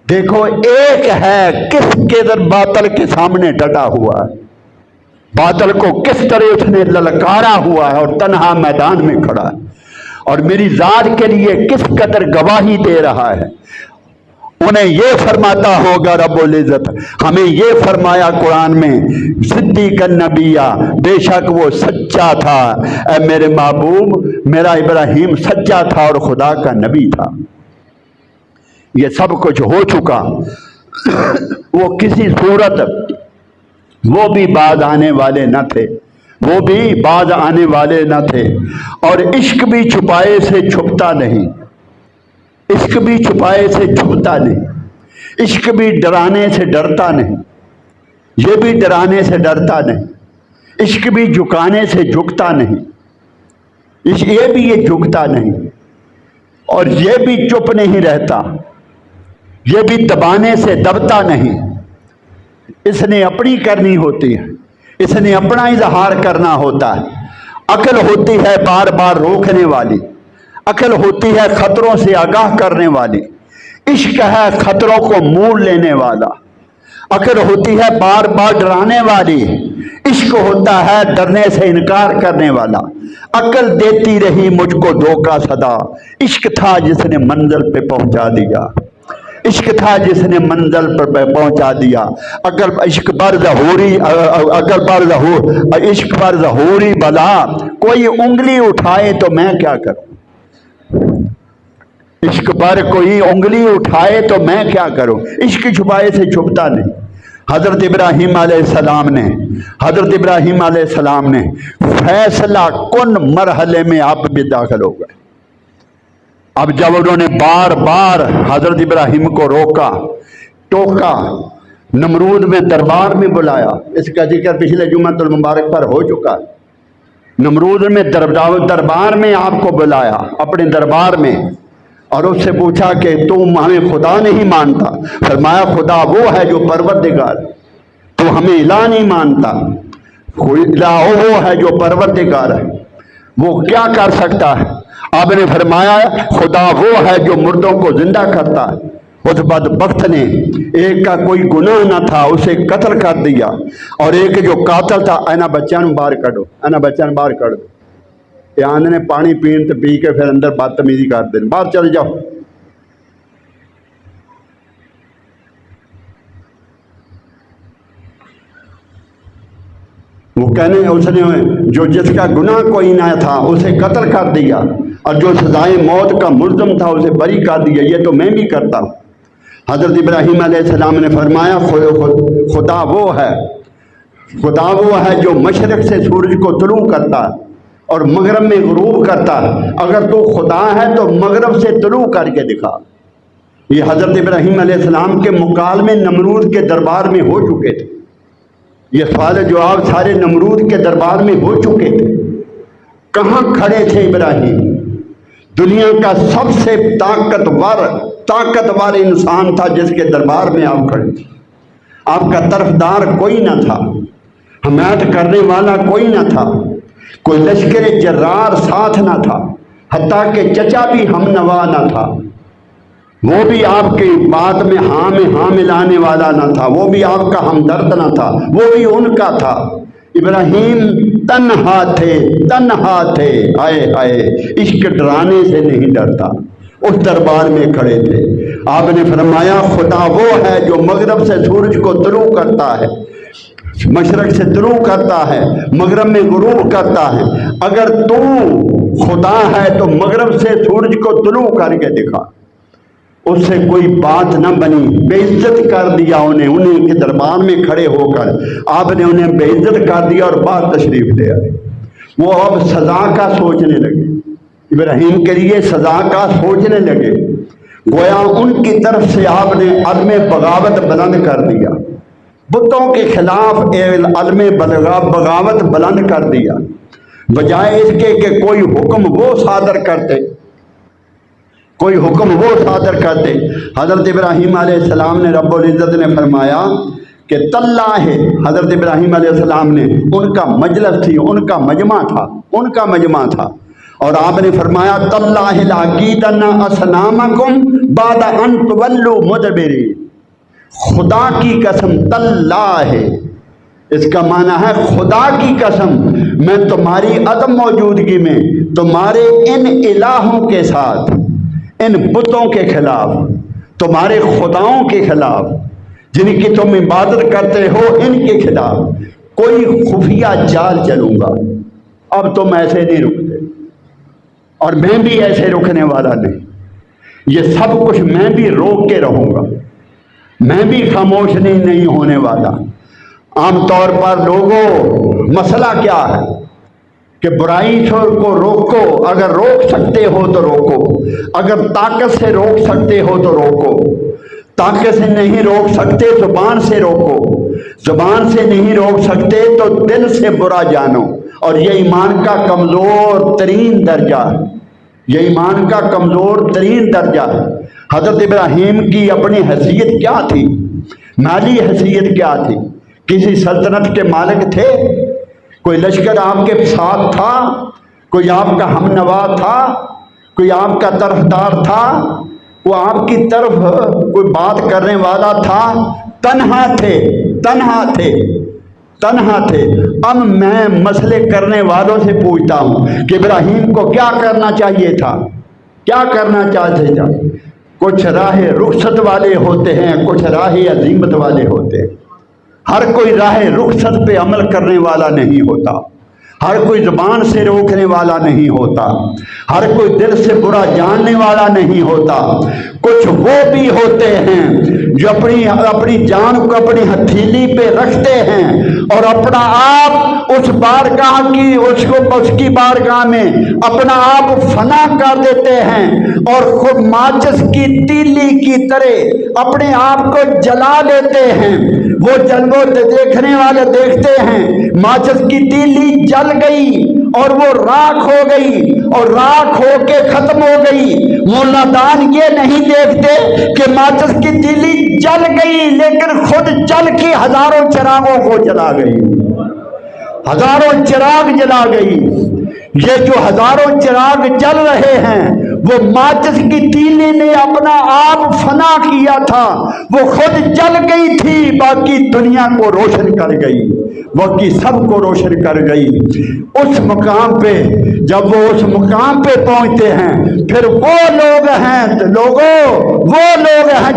Speaker 1: دیکھو ایک ہے کس قدر باطل کے سامنے ڈٹا ہوا ہے، باطل کو کس طرح اس نے للکارا ہوا ہے اور تنہا میدان میں کھڑا ہے، اور میری ذات کے لیے کس قدر گواہی دے رہا ہے۔ انہیں یہ فرماتا ہوگا رب العزت، ہمیں یہ فرمایا قرآن میں صدیق النبیہ، بے شک وہ سچا تھا، اے میرے محبوب میرا ابراہیم سچا تھا اور خدا کا نبی تھا۔ یہ سب کچھ ہو چکا، وہ کسی صورت وہ بھی باز آنے والے نہ تھے، اور عشق بھی چھپائے سے چھپتا نہیں، عشق بھی چھپائے سے چھپتا نہیں، عشق بھی ڈرانے سے ڈرتا نہیں، یہ بھی ڈرانے سے ڈرتا نہیں، عشق بھی جھکانے سے جھکتا نہیں، یہ بھی جھکتا نہیں، اور یہ بھی چپ نہیں رہتا، یہ بھی دبانے سے دبتا نہیں۔ اس نے اپنی کرنی ہوتی ہے، اس نے اپنا اظہار کرنا ہوتا ہے۔ عقل ہوتی ہے بار بار روکنے والی، عقل ہوتی ہے خطروں سے آگاہ کرنے والی، عشق ہے خطروں کو موڑ لینے والا۔ عقل ہوتی ہے بار بار ڈرانے والی، عشق ہوتا ہے ڈرنے سے انکار کرنے والا۔ عقل دیتی رہی مجھ کو دھوکہ صدا، عشق تھا جس نے منزل پہ پہنچا دیا۔ عشق تھا جس نے منزل پر پہنچا دیا. اگر عشق پر ظہوری بلا کوئی انگلی اٹھائے تو میں کیا کروں؟ عشق پر کوئی انگلی اٹھائے تو میں کیا کروں؟ عشق چھپائے سے چھپتا نہیں. حضرت ابراہیم علیہ السلام نے فیصلہ کن مرحلے میں آپ بھی داخل ہو گئے. اب جب انہوں نے بار بار حضرت ابراہیم کو روکا ٹوکا، نمرود میں دربار میں بلایا، اس کا ذکر پچھلے جمعۃ المبارک پر ہو چکا. نمرود میں دربار میں آپ کو بلایا، اپنے دربار میں، اور اس سے پوچھا کہ تم ہمیں خدا نہیں مانتا؟ فرمایا خدا وہ ہے جو پروردگار، تو ہمیں الہ نہیں مانتا. الہ وہ ہے جو پروردگار ہے، وہ کیا کر سکتا ہے؟ آپ نے فرمایا خدا وہ ہے جو مردوں کو زندہ کرتا ہے. اس بدبخت نے، ایک کا کوئی گناہ نہ تھا، اسے قتل کر دیا، اور ایک جو قاتل تھا، اینا بچوں باہر کڈو، اینا بچوں باہر کڈ دو. آندے نے پانی پین تو پی کے پھر اندر بدتمیزی کر دیں، باہر چل جاؤ. وہ کہنے اس نے جو جس کا گناہ کوئی نہ تھا اسے قتل کر دیا، اور جو سزائے موت کا ملزم تھا اسے بری کر دیا. یہ تو میں بھی کرتا ہوں. حضرت ابراہیم علیہ السلام نے فرمایا خدا وہ ہے جو مشرق سے سورج کو طلوع کرتا ہے اور مغرب میں غروب کرتا ہے. اگر تو خدا ہے تو مغرب سے طلوع کر کے دکھا. یہ حضرت ابراہیم علیہ السلام کے مکالمے نمرود کے دربار میں ہو چکے تھے. یہ سوال جواب سارے نمرود کے دربار میں ہو چکے تھے. کہاں کھڑے تھے ابراہیم؟ دنیا کا سب سے طاقتور انسان تھا جس کے دربار میں آپ کھڑے تھے. آپ کا طرفدار کوئی نہ تھا، حمایت کرنے والا کوئی نہ تھا، کوئی لشکر جرار ساتھ نہ تھا، حتیٰ کہ چچا بھی ہم نوا نہ تھا. وہ بھی آپ کی بات میں ہاں ملانے والا نہ تھا، وہ بھی آپ کا ہمدرد نہ تھا، وہ بھی ان کا تھا. ابراہیم تنہا تھے. آئے عشق ڈرانے سے نہیں ڈرتا. اس دربار میں کھڑے تھے. آپ نے فرمایا خدا وہ ہے جو مغرب سے سورج کو طلوع کرتا ہے، مشرق سے طلوع کرتا ہے، مغرب میں غروب کرتا ہے. اگر تو خدا ہے تو مغرب سے سورج کو طلوع کر کے دکھا. اس سے کوئی بات نہ بنی، بے عزت کر دیا انہیں کے دربار میں کھڑے ہو کر آپ نے انہیں بے عزت کر دیا اور بعد تشریف لے آئے. وہ اب سزا کا سوچنے لگے، ابراہیم کے لیے سزا کا سوچنے لگے. گویا ان کی طرف سے آپ نے عدم بغاوت بلند کر دیا، بتوں کے خلاف عدم بغاوت بلند کر دیا، بجائے اس کے کہ کوئی حکم وہ صادر کرتے. حضرت ابراہیم علیہ السلام نے، رب العزت نے فرمایا کہ تاللہ ہے. حضرت ابراہیم علیہ السلام نے، ان کا مجلس تھی، ان کا مجمع تھا، اور آپ نے فرمایا تاللہ لاکیدن اصنامکم بعد ان تولوا مدبرین. خدا کی قسم، تاللہ ہے، اس کا معنی ہے خدا کی قسم، میں تمہاری عدم موجودگی میں تمہارے ان الہوں کے ساتھ، ان بتوں کے خلاف، تمہارے خداؤں کے خلاف جن کی تم عبادت کرتے ہو، ان کے خلاف کوئی خفیہ چال چلوں گا. اب تم ایسے نہیں رکتے، اور میں بھی ایسے رکنے والا نہیں. یہ سب کچھ میں بھی روک کے رہوں گا، میں بھی خاموش نہیں ہونے والا. عام طور پر لوگوں، مسئلہ کیا ہے کہ برائی کو روکو. اگر روک سکتے ہو تو روکو، اگر طاقت سے روک سکتے ہو تو روکو. طاقت سے نہیں روک سکتے زبان سے روکو، زبان سے نہیں روک سکتے تو دل سے برا جانو. اور یہ ایمان کا کمزور ترین درجہ ہے. حضرت ابراہیم کی اپنی حیثیت کیا تھی؟ مالی حیثیت کیا تھی؟ کسی سلطنت کے مالک تھے؟ کوئی لشکر آپ کے ساتھ تھا؟ کوئی آپ کا ہم نوا تھا؟ کوئی آپ کا طرفدار تھا؟ وہ آپ کی طرف کوئی بات کرنے والا تھا؟ تنہا تھے. اب میں مسئلے کرنے والوں سے پوچھتا ہوں کہ ابراہیم کو کیا کرنا چاہیے تھا؟ کچھ راہ رخصت والے ہوتے ہیں، کچھ راہ عزیمت والے ہوتے ہیں۔ ہر کوئی راہ رخصت پہ عمل کرنے والا نہیں ہوتا، ہر کوئی زبان سے روکنے والا نہیں ہوتا، ہر کوئی دل سے برا جاننے والا نہیں ہوتا۔ کچھ وہ بھی ہوتے ہیں جو اپنی جان کو اپنی ہتھیلی پہ رکھتے ہیں اور اپنا آپ اس کی بارگاہ میں اپنا آپ فنا کر دیتے ہیں اور خود ماچس کی تیلی کی طرح اپنے آپ کو جلا دیتے ہیں۔ وہ دیکھنے والے دیکھتے ہیں ماچس کی تیلی جل گئی اور وہ راکھ ہو گئی اور راکھ ہو کے ختم ہو گئی۔ وہ نادان یہ نہیں دیکھتے کہ ماچس کی تیلی جل گئی لیکن خود جل کے ہزاروں چراغوں کو جلا گئی، ہزاروں چراغ جلا گئی۔ یہ جو ہزاروں چراغ جل رہے ہیں وہ ماچس کی تیلی نے اپنا آپ فنا کیا تھا، وہ خود جل گئی تھی، باقی دنیا کو روشن کر گئی، باقی سب کو روشن کر گئی۔ اس مقام پہ جب وہ اس مقام پہ پہنچتے ہیں پھر وہ لوگ ہیں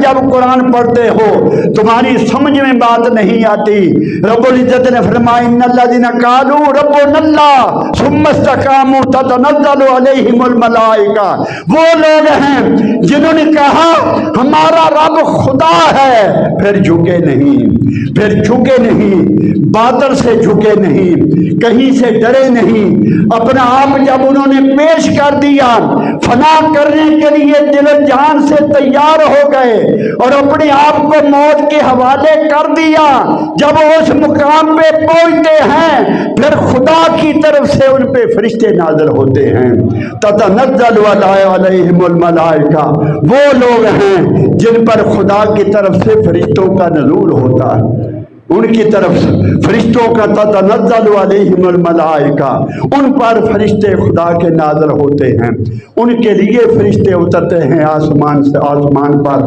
Speaker 1: جب قرآن پڑھتے ہو تمہاری سمجھ میں بات نہیں آتی۔ رب العزت نے فرمایا ان الذین قالوا ربنا اللہ ثم استقاموا تتنزل علیہم الملائکہ، وہ لوگ ہیں جنہوں نے کہا ہمارا رب خدا ہے، پھر جھکے نہیں، باطل سے جھکے نہیں، کہیں سے ڈرے نہیں، اپنا آپ جب انہوں نے پیش کر دیا فنا کرنے کے لیے دل و جان سے تیار ہو گئے اور اپنے آپ کو موت کے حوالے کر دیا، جب اس مقام پہ پہنچتے ہیں پھر خدا کی طرف سے ان پہ فرشتے نازل ہوتے ہیں۔ تتنزل علیہم الملائکہ، وہ لوگ ہیں جن پر خدا کی طرف سے فرشتوں کا نزول ہوتا ہے، ان کی طرف فرشتوں کا تتنزل علیہم الملائکہ، ان پر فرشتے خدا کے نازل ہوتے ہیں، ان کے لیے فرشتے اترتے ہیں آسمان سے آسمان پر۔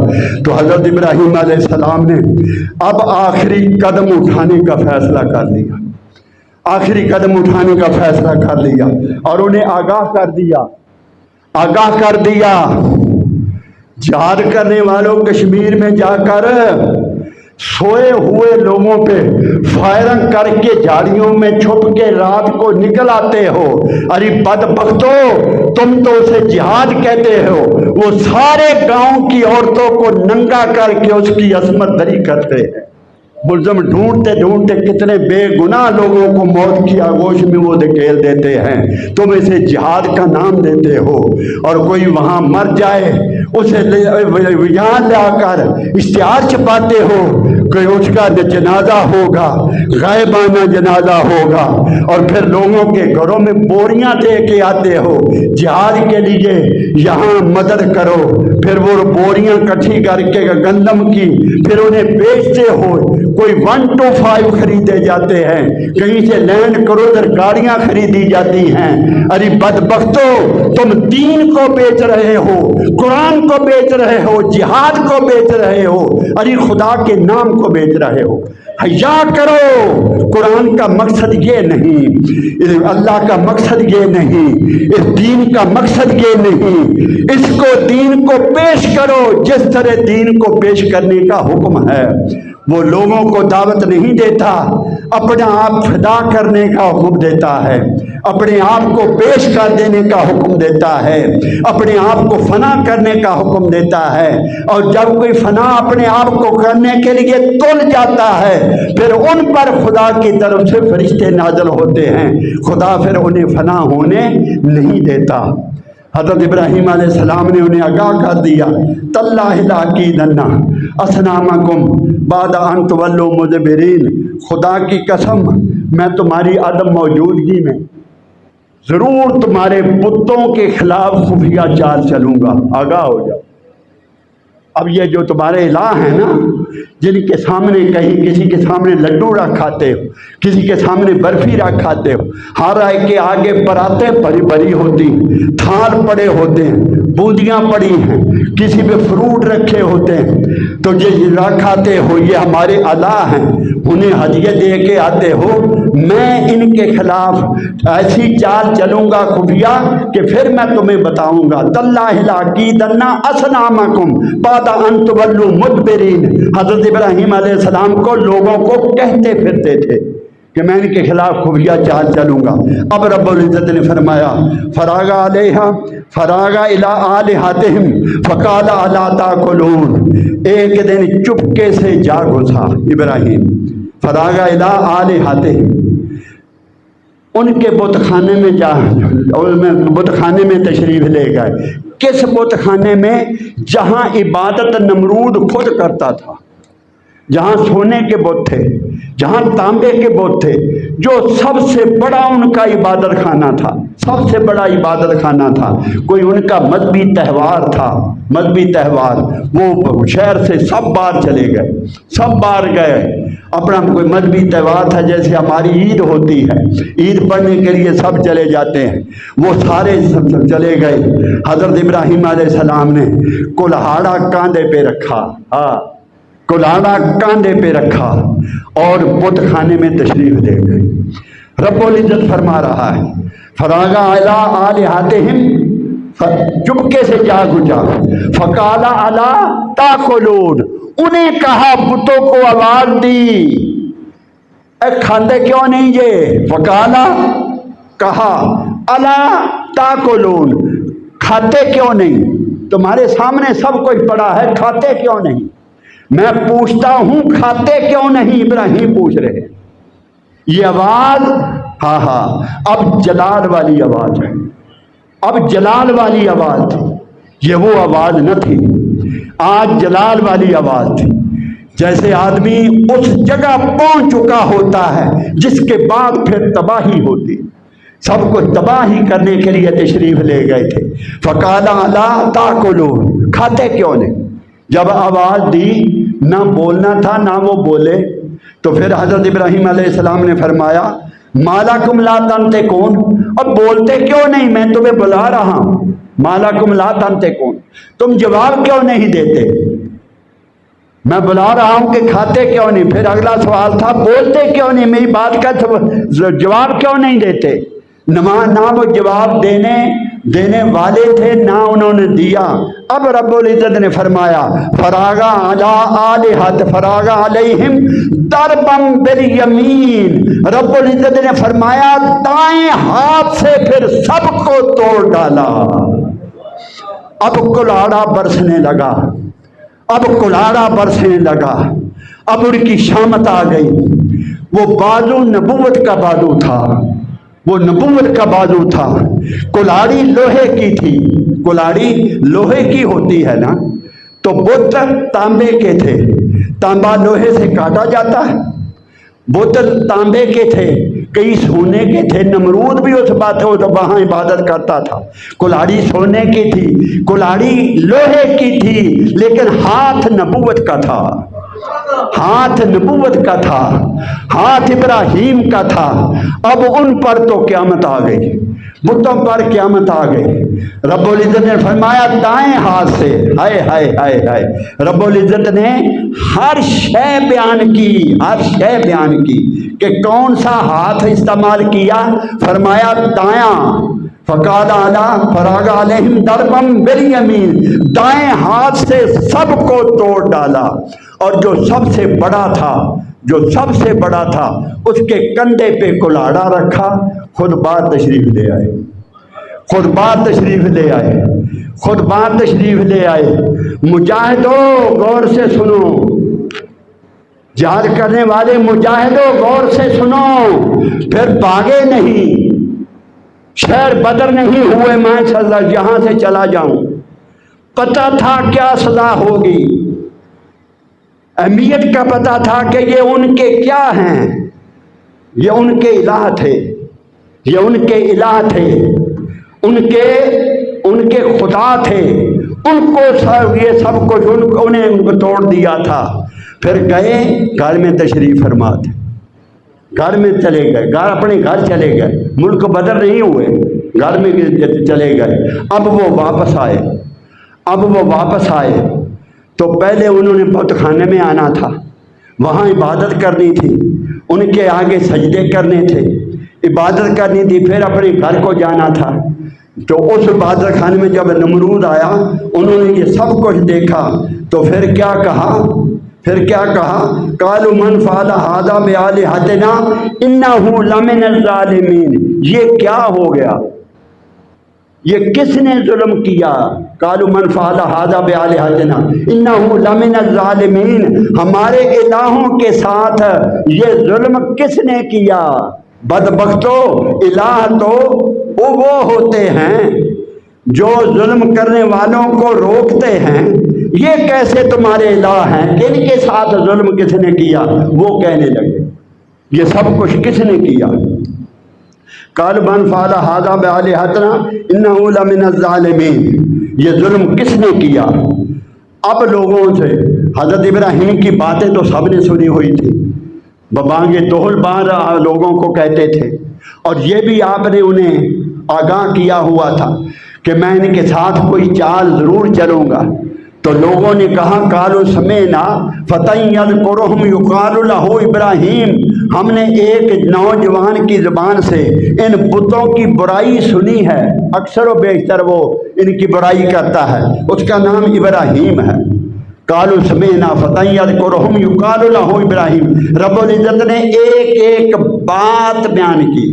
Speaker 1: تو حضرت ابراہیم علیہ السلام نے اب آخری قدم اٹھانے کا فیصلہ کر لیا، آخری قدم اٹھانے کا فیصلہ کر لیا اور انہیں آگاہ کر دیا۔ جہاد کرنے والوں کشمیر میں جا کر سوئے ہوئے لوگوں پہ فائرنگ کر کے جھاڑیوں میں چھپ کے رات کو نکل آتے ہو، ارے بدبختو تم تو اسے جہاد کہتے ہو۔ وہ سارے گاؤں کی عورتوں کو ننگا کر کے اس کی عصمت دری کرتے ہیں، ملزم ڈھونڈتے کتنے بے گناہ لوگوں کو موت کی آغوش میں وہ دھکیل دیتے ہیں، تم اسے جہاد کا نام دیتے ہو، اور کوئی وہاں مر جائے اسے یہاں لا کر اشتہار چھپاتے ہو کہ اس کا جنازہ ہوگا، غائبانہ جنازہ ہوگا، اور پھر لوگوں کے گھروں میں بوریاں دے کے آتے ہو جہاد کے لیے یہاں مدد کرو، پھر وہ بوریاں کٹھی کر کے گندم کی پھر انہیں بیچتے ہو، کوئی 125 خریدے جاتے ہیں، کہیں سے لینڈ کروزر گاڑیاں خریدی جاتی ہیں۔ ارے بدبختو تم دین کو بیچ رہے ہو، قرآن کو بیچ رہے ہو، جہاد کو بیچ رہے ہو، ارے خدا کے نام کو بیچ رہے ہو۔ حیا کرو، قرآن کا مقصد یہ نہیں، اللہ کا مقصد یہ نہیں، اس دین کا مقصد یہ نہیں، اس کو دین کو پیش کرو جس طرح دین کو پیش کرنے کا حکم ہے۔ وہ لوگوں کو دعوت نہیں دیتا، اپنا آپ فدا کرنے کا حکم دیتا ہے، اپنے آپ کو پیش کر دینے کا حکم دیتا ہے، اپنے آپ کو فنا کرنے کا حکم دیتا ہے، اور جب کوئی فنا اپنے آپ کو کرنے کے لیے تل جاتا ہے پھر ان پر خدا کی طرف سے فرشتے نازل ہوتے ہیں، خدا پھر انہیں فنا ہونے نہیں دیتا۔ حضرت ابراہیم علیہ السلام نے انہیں آگاہ کر دیا، تاللہ لاکیدن اصنامکم بعد ان تولوا مدبرین، خدا کی قسم میں تمہاری عدم موجودگی میں ضرور تمہارے بتوں کے خلاف خفیہ چال چلوں گا، آگاہ ہو جاؤ۔ اب یہ جو تمہارے الہ ہیں نا، جن کے سامنے کہیں کسی کے سامنے لڈو رکھ کھاتے ہو، کسی کے سامنے برفی رکھ کھاتے ہو، ہر ایک کے آگے پراتیں بڑی بڑی ہوتی ہیں، تھال پڑے ہوتے ہیں، بوندیاں پڑی ہیں، کسی پہ فروٹ رکھے ہوتے ہیں، تو یہ رکھ کھاتے ہو یہ ہمارے الہ ہیں، انہیں ہدیہ دے کے آتے ہو، میں ان کے خلاف ایسی چال چلوں گا خفیہ کہ پھر میں تمہیں بتاؤں گا۔ تاللہ لاکیدن اصنامکم بعد ان تولوا مدبرین۔ حضرت ابراہیم علیہ السلام کو لوگوں کو کہتے پھرتے تھے کہ میں ان کے خلاف خفیہ چال چلوں گا۔ اب رب العزت نے فرمایا فراغ الی آلہتہم فقال الا تاکلون۔ ایک دن چپکے سے جاگ اٹھا ابراہیم، فراغ الی آلہتہم، ان کے بت خانے میں بت خانے میں تشریف لے گئے۔ کس بت خانے میں؟ جہاں عبادت نمرود خود کرتا تھا، جہاں سونے کے بت تھے، جہاں تانبے کے بت تھے، جو سب سے بڑا ان کا عبادت خانہ تھا، سب سے بڑا عبادت خانہ تھا۔ کوئی ان کا مذہبی تہوار تھا، مذہبی تہوار، وہ شہر سے سب باہر چلے گئے، سب باہر گئے، اپنا کوئی مذہبی تہوار تھا، جیسے ہماری عید ہوتی ہے، عید پڑھنے کے لیے سب چلے جاتے ہیں، وہ سارے سب چلے گئے۔ حضرت ابراہیم علیہ السلام نے کلہاڑا کاندھے پہ رکھا، کلہاڑا کاندھے پہ رکھا اور بت خانے میں تشریف لے گئے۔ رب العزت فرما رہا ہے فراغ الی آلہتہم، چپکے سے جاگ اٹھا، فقال الا تاکلون، انہیں کہا، بتوں کو آواز دی، اے کھاندے کیوں نہیں یہ؟ فقالا، کہا، الا تاکلون، کھاتے کیوں نہیں؟ تمہارے سامنے سب کچھ پڑا ہے، کھاتے کیوں نہیں؟ میں پوچھتا ہوں کھاتے کیوں نہیں؟ ابراہیم پوچھ رہے ہیں۔ یہ آواز، اب جلال والی آواز ہے، اب جلال والی آواز تھی، یہ وہ آواز نہ تھی، آج جلال والی آواز تھی۔ جیسے آدمی اس جگہ پہنچ چکا ہوتا ہے جس کے بعد پھر تباہی ہوتی، سب کو تباہی کرنے کے لیے تشریف لے گئے تھے۔ فقال الا تاکلون، کھاتے کیوں نہیں؟ جب آواز دی، نہ بولنا تھا نہ وہ بولے، تو پھر حضرت ابراہیم علیہ السلام نے فرمایا ما لکم لا تنطقون، اب بولتے کیوں نہیں؟ میں تمہیں بلا رہا ہوں، ما لکم لا تنطقون، تم جواب کیوں نہیں دیتے؟ میں بلا رہا ہوں کہ کھاتے کیوں نہیں؟ پھر اگلا سوال تھا بولتے کیوں نہیں؟ میری بات کا جواب کیوں نہیں دیتے؟ نہ وہ جواب دینے والے تھے، نہ انہوں نے دیا۔ اب رب العزت نے فرمایا فراغ علیہم ضربا بالیمین، رب العزت نے فرمایا دائیں ہاتھ سے پھر سب کو توڑ ڈالا۔ اب کلاڑا برسنے لگا، اب کلاڑا برسنے لگا، اب ان کی شامت آ گئی۔ وہ بازو نبوت کا بازو تھا، وہ نبوت کا بازو تھا۔ کلاڑی لوہے کی تھی، کلاڑی لوہے کی ہوتی ہے نا، تو بت تانبے کے تھے، تانبا لوہے سے کاٹا جاتا ہے، بت تانبے کے تھے، کئی سونے کے تھے۔ نمرود بھی اس بات وہاں عبادت کرتا تھا۔ کلاڑی سونے کی تھی، کلاڑی لوہے کی تھی، لیکن ہاتھ نبوت کا تھا، ہاتھ نبوت کا تھا، ہاتھ ابراہیم کا تھا۔ اب ان پر تو قیامت آ گئی، بتوں پر قیامت آ گئی۔ رب العزت نے فرمایا دائیں ہاتھ سے، ہائے ہائے ہائے ہائے، رب العزت نے ہر شے بیان کی، ہر شے بیان کی کہ کون سا ہاتھ استعمال کیا۔ فرمایا دایاں، فقال الا فراغ علیہم ضربا بالیمین، دائیں ہاتھ سے سب کو توڑ ڈالا، اور جو سب سے بڑا تھا، جو سب سے بڑا تھا، اس کے کندھے پہ کلاڑا رکھا، خود بار تشریف لے آئے، خود بار تشریف لے آئے، خود بار تشریف لے آئے۔ مجاہدو غور سے سنو، جہاد کرنے والے مجاہدو غور سے سنو، پھر بھاگے نہیں، شہر بدر نہیں ہوئے میں یہاں سے چلا جاؤں، پتہ تھا کیا سزا ہوگی، اہمیت کا پتہ تھا کہ یہ ان کے کیا ہیں، یہ ان کے الہ تھے، یہ ان کے الہ تھے، ان کے خدا تھے، ان کو یہ سب کچھ انہیں ان کو توڑ دیا تھا۔ پھر گئے گھر میں تشریف فرما تھے، گھر میں چلے گئے، اپنے گھر چلے گئے، ملک بدر نہیں ہوئے، گھر میں چلے گئے۔ اب وہ واپس آئے تو پہلے انہوں نے بت خانے میں آنا تھا، وہاں عبادت کرنی تھی، ان کے آگے سجدے کرنے تھے، عبادت کرنی تھی، پھر اپنے گھر کو جانا تھا۔ تو اس عبادت خانے میں جب نمرود آیا، انہوں نے یہ سب کچھ دیکھا، تو پھر کیا کہا؟ قالوا من فعل هذا بآلهتنا انه لمن الظالمین۔ یہ کیا ہو گیا؟ یہ کس نے ظلم کیا؟ قالوا من فعل هذا بآلهتنا انه لمن الظالمین، ہمارے الہوں کے ساتھ یہ ظلم کس نے کیا؟ بدبختو، الہ تو وہ ہوتے ہیں جو ظلم کرنے والوں کو روکتے ہیں، یہ کیسے تمہارے الہ ہیں؟ ان کے ساتھ ظلم کس نے کیا؟ وہ کہنے لگے یہ سب کچھ کس نے کیا؟ قال من فعل هذا بآلهتنا انه لمن الظالمین، یہ ظلم کس نے کیا؟ اب لوگوں سے حضرت ابراہیم کی باتیں تو سب نے سنی ہوئی تھی، ببانگ دہل بار لوگوں کو کہتے تھے، اور یہ بھی آپ نے انہیں آگاہ کیا ہوا تھا کہ میں ان کے ساتھ کوئی چال ضرور چلوں گا۔ تو لوگوں نے کہا قالوا سمعنا فتى يذكرهم يقال له ابراہیم، ہم نے ایک نوجوان کی زبان سے ان بتوں کی برائی سنی ہے، اکثر و بیشتر وہ ان کی برائی کرتا ہے، اس کا نام ابراہیم ہے۔ قالوا سمعنا فتى يذكرهم يقال له ابراہیم، رب العزت نے ایک ایک بات بیان کی،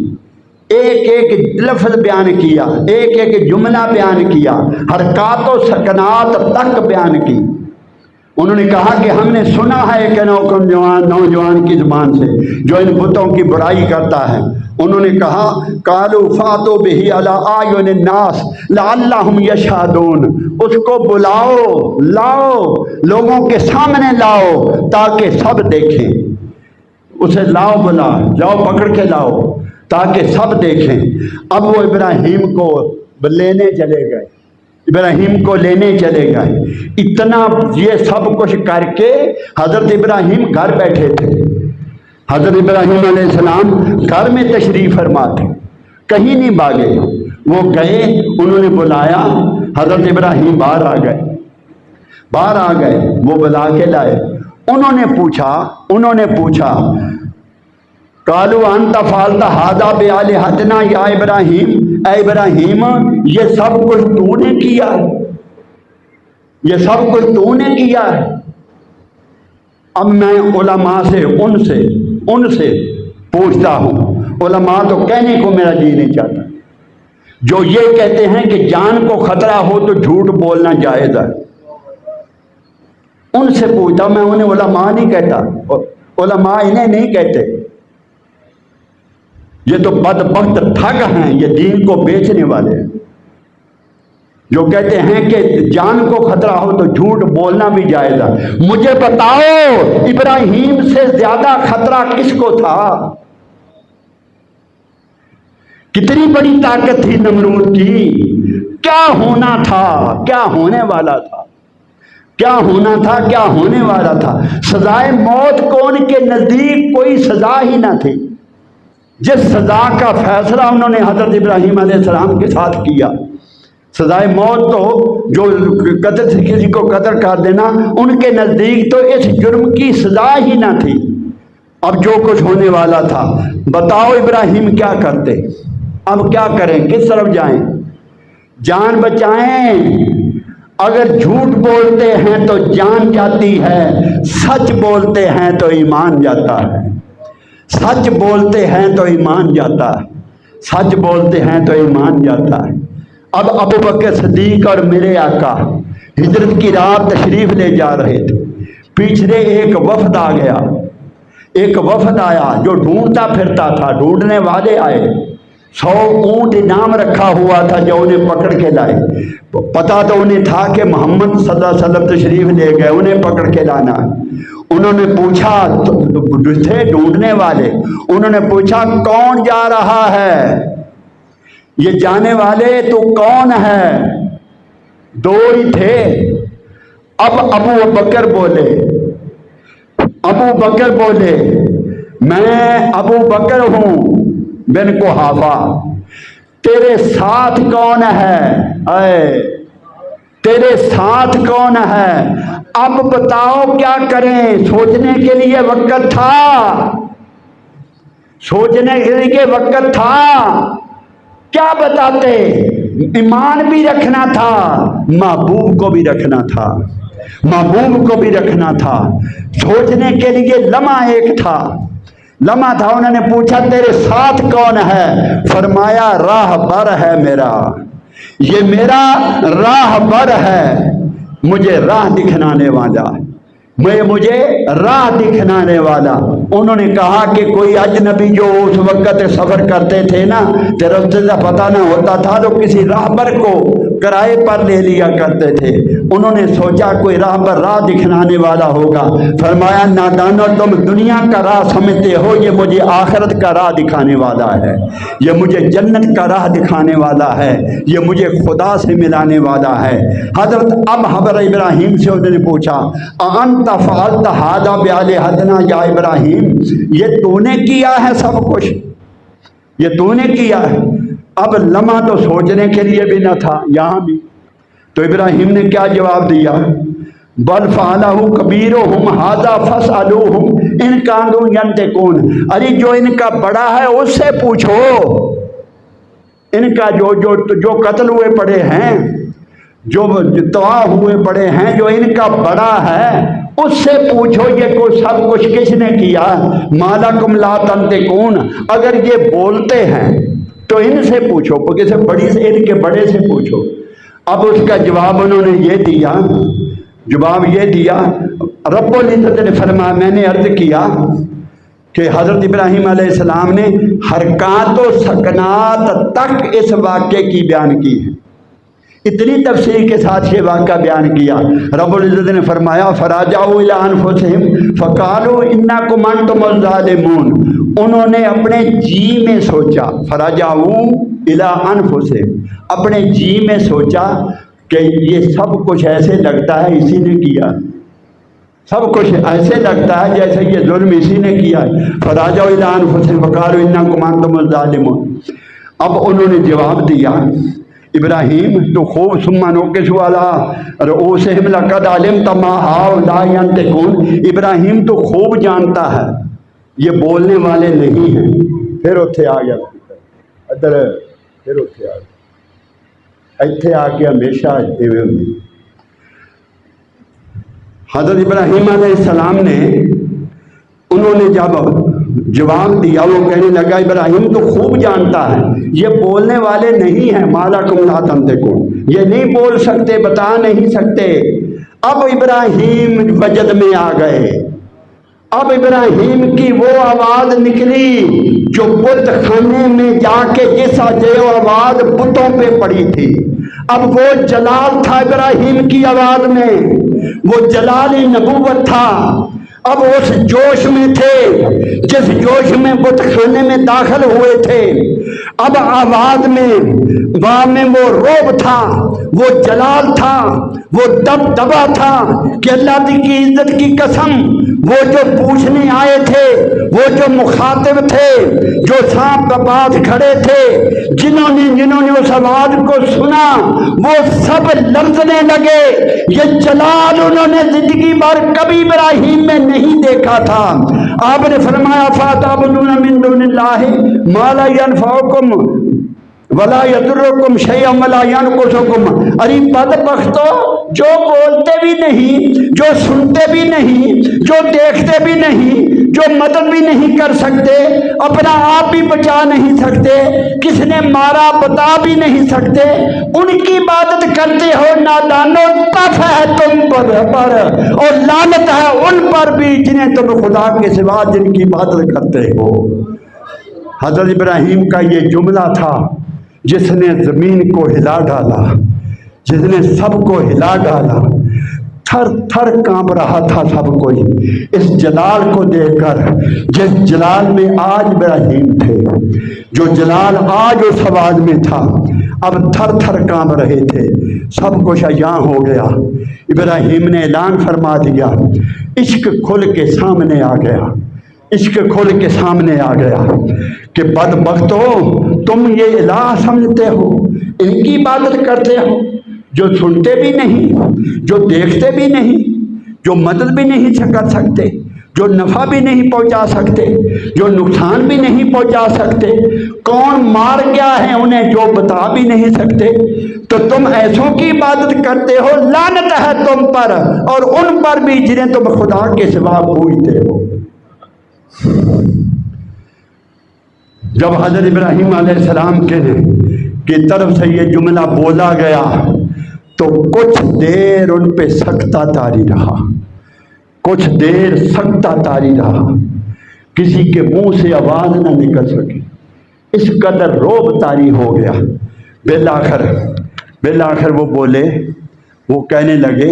Speaker 1: ایک ایک لفظ بیان کیا، ایک ایک جملہ بیان کیا، حرکات و سکنات تک بیان کی۔ انہوں نے کہا کہ ہم نے سنا ہے کہ نوجوان کی زبان سے جو ان بتوں کی برائی کرتا ہے۔ انہوں نے کہا قالوا فاتوا به علی اعین الناس لعلهم یشهدون، اس کو بلاؤ، لاؤ، لوگوں کے سامنے لاؤ تاکہ سب دیکھیں، اسے لاؤ، بلا جاؤ، پکڑ کے لاؤ تاکہ سب دیکھیں۔ اب وہ ابراہیم کو لینے چلے گئے، ابراہیم کو لینے چلے گئے۔ اتنا یہ سب کچھ کر کے حضرت ابراہیم گھر بیٹھے تھے، حضرت ابراہیم علیہ السلام گھر میں تشریف فرما تھے، کہیں نہیں بھاگے۔ وہ گئے، انہوں نے بلایا، حضرت ابراہیم باہر آ گئے، وہ بلا کے لائے۔ انہوں نے پوچھا قالوا انت فعلت هذا بآلهتنا یا ابراہیم، اے ابراہیم یہ سب کچھ تو نے کیا ہے، یہ سب کچھ تو نے کیا ہے۔ اب میں علماء سے ان سے پوچھتا ہوں، علماء تو کہنے کو میرا جی نہیں چاہتا، جو یہ کہتے ہیں کہ جان کو خطرہ ہو تو جھوٹ بولنا جائز ہے، ان سے پوچھتا ہوں، میں انہیں علماء نہیں کہتا، علماء انہیں نہیں کہتے، یہ تو بدبخت ٹھگ ہیں، یہ دین کو بیچنے والے ہیں، جو کہتے ہیں کہ جان کو خطرہ ہو تو جھوٹ بولنا بھی جائز ہے۔ مجھے بتاؤ ابراہیم سے زیادہ خطرہ کس کو تھا؟ کتنی بڑی طاقت تھی نمرود کی؟ کیا ہونا تھا، کیا ہونے والا تھا، کیا ہونا تھا، کیا ہونے والا تھا؟ سزائے موت کو ان کے نزدیک کوئی سزا ہی نہ تھی۔ جس سزا کا فیصلہ انہوں نے حضرت ابراہیم علیہ السلام کے ساتھ کیا، سزائے موت تو جو قتل سے کسی کو قتل کر دینا، ان کے نزدیک تو اس جرم کی سزا ہی نہ تھی۔ اب جو کچھ ہونے والا تھا، بتاؤ ابراہیم کیا کرتے؟ اب کیا کریں، کس طرف جائیں؟ جان بچائیں؟ اگر جھوٹ بولتے ہیں تو جان جاتی ہے، سچ بولتے ہیں تو ایمان جاتا ہے، سچ بولتے ہیں تو ایمان جاتا ہے، سچ بولتے ہیں تو ایمان جاتا ہے۔ اب ابو بکر صدیق اور میرے آقا ہجرت کی رات تشریف لے جا رہے تھے، پیچھے ایک وفد آ گیا، ایک وفد آیا جو ڈھونڈتا پھرتا تھا، ڈھونڈنے والے آئے، 100 اونٹ انعام رکھا ہوا تھا جو انہیں پکڑ کے لائے۔ پتا تو انہیں تھا کہ محمد صلی اللہ علیہ وسلم تشریف لے گئے، انہیں پکڑ کے لانا ہے۔ انہوں نے پوچھا، تھے ڈھونڈنے والے، انہوں نے پوچھا کون جا رہا ہے؟ یہ جانے والے تو کون ہے؟ 2 ہی تھے۔ اب ابو بکر بولے میں ابو بکر ہوں بن قحافہ، تیرے ساتھ کون ہے؟ اے تیرے ساتھ کون ہے؟ اب بتاؤ کیا کریں؟ سوچنے کے لیے وقت تھا، سوچنے کے لیے وقت تھا، کیا بتاتے؟ ایمان بھی رکھنا تھا، محبوب کو بھی رکھنا تھا، محبوب کو بھی رکھنا تھا۔ سوچنے کے لیے لمحہ ایک تھا، لمحہ تھا۔ انہوں نے پوچھا تیرے ساتھ کون ہے؟ فرمایا راہبر ہے میرا، یہ میرا راہبر ہے، مجھے راہ دکھلانے والا، مجھے راہ دکھلانے والا۔ انہوں نے کہا کہ کوئی اجنبی جو اس وقت سفر کرتے تھے نا، تو راستے کا پتہ نہ ہوتا تھا تو کسی راہبر کو کرائے پر لے لیا کرتے تھے۔ انہوں نے سوچا کوئی راہبر راہ دکھلانے والا ہوگا۔ فرمایا نادانو، تم دنیا کا راہ سمجھتے ہو، یہ مجھے آخرت کا راہ دکھانے والا ہے، یہ مجھے جنت کا راہ دکھانے والا ہے، یہ مجھے خدا سے ملانے والا ہے۔ حضرت اب حضرت ابراہیم سے انہوں نے پوچھا انت فعلت ھذا بآلہتنا یا ابراہیم، یہ تو نے کیا ہے سب کچھ، یہ تو نے کیا ہے؟ اب لمحہ تو سوچنے کے لیے بھی نہ تھا یہاں بھی۔ تو ابراہیم نے کیا جواب دیا؟ بل فعلہ کبیرہم ھذا فاسألوہم ان کانوا ینطقون، ارے جو ان کا بڑا ہے اس سے پوچھو، ان کا جو قتل ہوئے پڑے ہیں، جو تباہ ہوئے پڑے ہیں، جو ان کا بڑا ہے اس سے پوچھو یہ کو سب کچھ کس نے کیا؟ ما لکم لا تنطقون، اگر یہ بولتے ہیں تو ان سے پوچھو، کسی بڑی سے، ان کے بڑے سے پوچھو۔ اب اس کا جواب انہوں نے یہ دیا، جواب یہ دیا، رب العزت نے فرمایا، میں نے عرض کیا کہ حضرت ابراہیم علیہ السلام نے حرکات و سکنات تک اس واقعے کی بیان کی ہے، اتنی تفصیل کے ساتھ یہ واقعہ بیان کیا۔ رب العزت نے فرمایا فراجعوا الی انفسہم فقالوا انکم انتم الظالمون، انہوں نے اپنے جی میں سوچا، فراجعوا الی انفسہم، اپنے جی میں سوچا کہ یہ سب کچھ ایسے لگتا ہے اسی نے کیا، سب کچھ ایسے لگتا ہے جیسے یہ ظلم اسی نے کیا ہے۔ فراجعوا الی انفسہم فقالوا انکم انتم الظالمون۔ اب انہوں نے جواب دیا ابراہیم تو خوب ثم نکس والا رؤوسہم لقد علمت ما ہؤلاء ینطقون، ابراہیم تو خوب جانتا ہے یہ بولنے والے نہیں ہیں۔ پھر اتھے آ گیا ادھر، پھر اتھے آ گیا، اتھے آ کے ہمیشہ ایویں ہوندی۔ حضرت ابراہیم علیہ السلام نے، انہوں نے جب جواب دیا، وہ کہنے لگا ابراہیم تو خوب جانتا ہے یہ بولنے والے نہیں ہیں، ما لکم لا تنطقون، یہ نہیں بول سکتے، بتا نہیں سکتے۔ اب ابراہیم وجد میں آ گئے، اب ابراہیم کی وہ آواز نکلی جو بت خانے میں جا کے جیسا جو آواز بتوں پہ پڑی تھی، اب وہ جلال تھا ابراہیم کی آواز میں، وہ جلال نبوت تھا۔ اب اس جوش میں تھے جس جوش میں بت خانے میں داخل ہوئے تھے، اب آواز میں وہاں میں وہ روب تھا، وہ جلال تھا، وہ دبدبا تھا کہ اللہ کی عزت کی قسم، وہ جو پوچھنے آئے تھے، وہ جو مخاطب تھے، جو سانپ کا پاس کھڑے تھے، جنہوں نے اس آواز کو سنا، وہ سب لرزنے لگے۔ یہ جلال انہوں نے زندگی بھر کبھی ابراہیم میں نہیں دیکھا تھا۔ آپ نے فرمایا فَتَعْبُدُونَ مِن دُونِ اللَّهِ مَا لَا يَنفَعُكُمْ وَلَا يَضُرُّكُمْ شَيْئًا وَلَا يَنقُصُكُمْ، ارے بدبختو، جو بولتے بھی نہیں، جو سنتے بھی نہیں، جو دیکھتے بھی نہیں، جو مدد بھی نہیں کر سکتے، اپنا آپ بھی بچا نہیں سکتے، کس نے مارا بتا بھی نہیں سکتے، ان کی عبادت کرتے ہو، نادانو، تف ہے تم پر اور لعنت ہے ان پر بھی جنہیں تم خدا کے سوا جن کی عبادت کرتے ہو۔ حضرت ابراہیم کا یہ جملہ تھا جس نے زمین کو ہلا ڈالا، جس نے سب کو ہلا ڈالا، تھر تھر کانپ رہا تھا سب کوئی اس جلال کو دیکھ کر، جس جلال میں آج ابراہیم تھے، جو جلال آج اس آواز میں تھا، اب تھر تھر کانپ رہے تھے، سب کچھ عیاں ہو گیا۔ ابراہیم نے اعلان فرما دیا، عشق کھل کے سامنے آ گیا، عشق کھل کے سامنے آ گیا کہ بدبختو، تم یہ الہ سمجھتے ہو، ان کی عبادت کرتے ہو، جو سنتے بھی نہیں، جو دیکھتے بھی نہیں، جو مدد بھی نہیں کر سکتے، جو نفع بھی نہیں پہنچا سکتے، جو نقصان بھی نہیں پہنچا سکتے، کون مار گیا ہے انہیں جو بتا بھی نہیں سکتے، تو تم ایسوں کی عبادت کرتے ہو، لعنت ہے تم پر اور ان پر بھی جنہیں تم خدا کے سوا پوجتے ہو۔ جب حضرت ابراہیم علیہ السلام کی طرف سے یہ جملہ بولا گیا تو کچھ دیر ان پہ سکتہ طاری رہا، کچھ دیر سکتہ طاری رہا، کسی کے منہ سے آواز نہ نکل سکی، اس قدر رعب طاری ہو گیا۔ بالآخر وہ بولے، وہ کہنے لگے،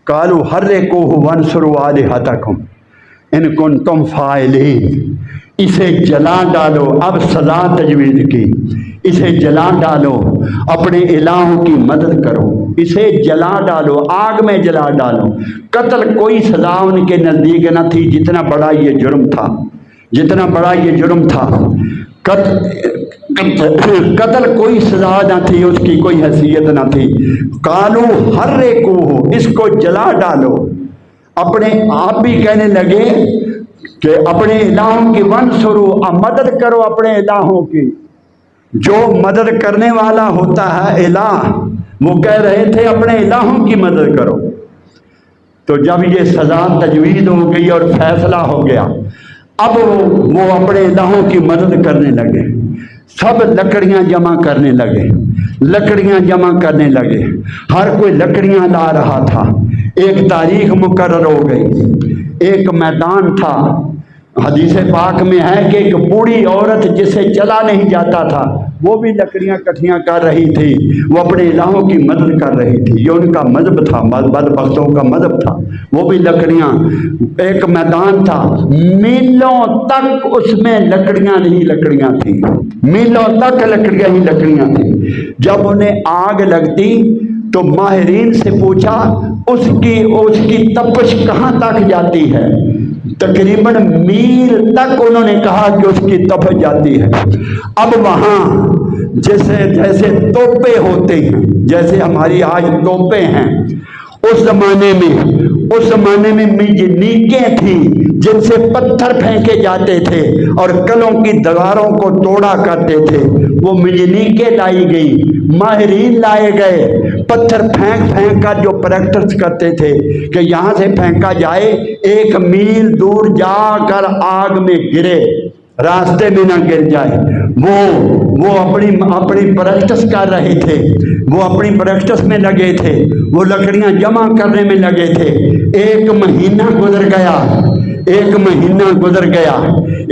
Speaker 1: قالوا حرقوہ وانصروا آلہتکم ان کنتم فاعلین، اسے جلا ڈالو۔ اب سزا تجویز کی، اسے جلا ڈالو، اپنے الہوں کی مدد کرو، اسے جلا ڈالو، آگ میں جلا ڈالو۔ قتل کوئی سزا ان کے نزدیک نہ تھی، جتنا بڑا یہ جرم تھا، جتنا بڑا یہ جرم تھا، قتل کوئی سزا نہ تھی، اس کی کوئی حیثیت نہ تھی۔ قالوا حرقوہ، اس کو جلا ڈالو۔ اپنے آپ بھی کہنے لگے کہ اپنے الہوں کی وانصروا، مدد کرو اپنے الہوں کی۔ جو مدد کرنے والا ہوتا ہے الہ، وہ کہہ رہے تھے اپنے الہوں کی مدد کرو۔ تو جب یہ سزا تجویز ہو گئی اور فیصلہ ہو گیا، اب وہ اپنے الہوں کی مدد کرنے لگے، سب لکڑیاں جمع کرنے لگے، لکڑیاں جمع کرنے لگے، ہر کوئی لکڑیاں لا رہا تھا۔ ایک تاریخ مقرر ہو گئی، ایک میدان تھا، حدیث پاک میں ہے کہ ایک بوڑھی عورت جسے چلا نہیں جاتا تھا، وہ بھی لکڑیاں کٹھیاں کر رہی تھی، وہ اپنے الہوں کی مدد کر رہی تھی، یہ ان کا مذہب تھا، بدبختوں کا مذہب تھا۔ وہ بھی لکڑیاں، ایک میدان تھا، میلوں تک اس میں لکڑیاں ہی لکڑیاں تھیں، میلوں تک لکڑیاں ہی لکڑیاں تھیں۔ جب انہیں آگ لگتی تو ماہرین سے پوچھا اس کی تپش کہاں تک جاتی ہے؟ تقریباً میل تک انہوں نے کہا کہ اس کی تپش جاتی ہے۔ اب وہاں جیسے توپے ہوتے ہیں، جیسے ہماری آج توپے ہیں، اس زمانے میں منجنیقیں تھیں جن سے پتھر پھینکے جاتے تھے اور قلعوں کی دیواروں کو توڑا کرتے تھے۔ وہ منجنیقیں لائی گئی، ماہرین لائے گئے، پتھر پھینک کر جو پریکٹس کرتے تھے کہ یہاں سے پھینکا جائے، 1 میل دور جا کر آگ میں گرے، راستے میں نہ گر جائے۔ وہ اپنی پریکٹس کر رہے تھے، وہ اپنی پریکٹس میں لگے تھے، وہ لکڑیاں جمع کرنے میں لگے تھے۔ 1 مہینہ گزر گیا،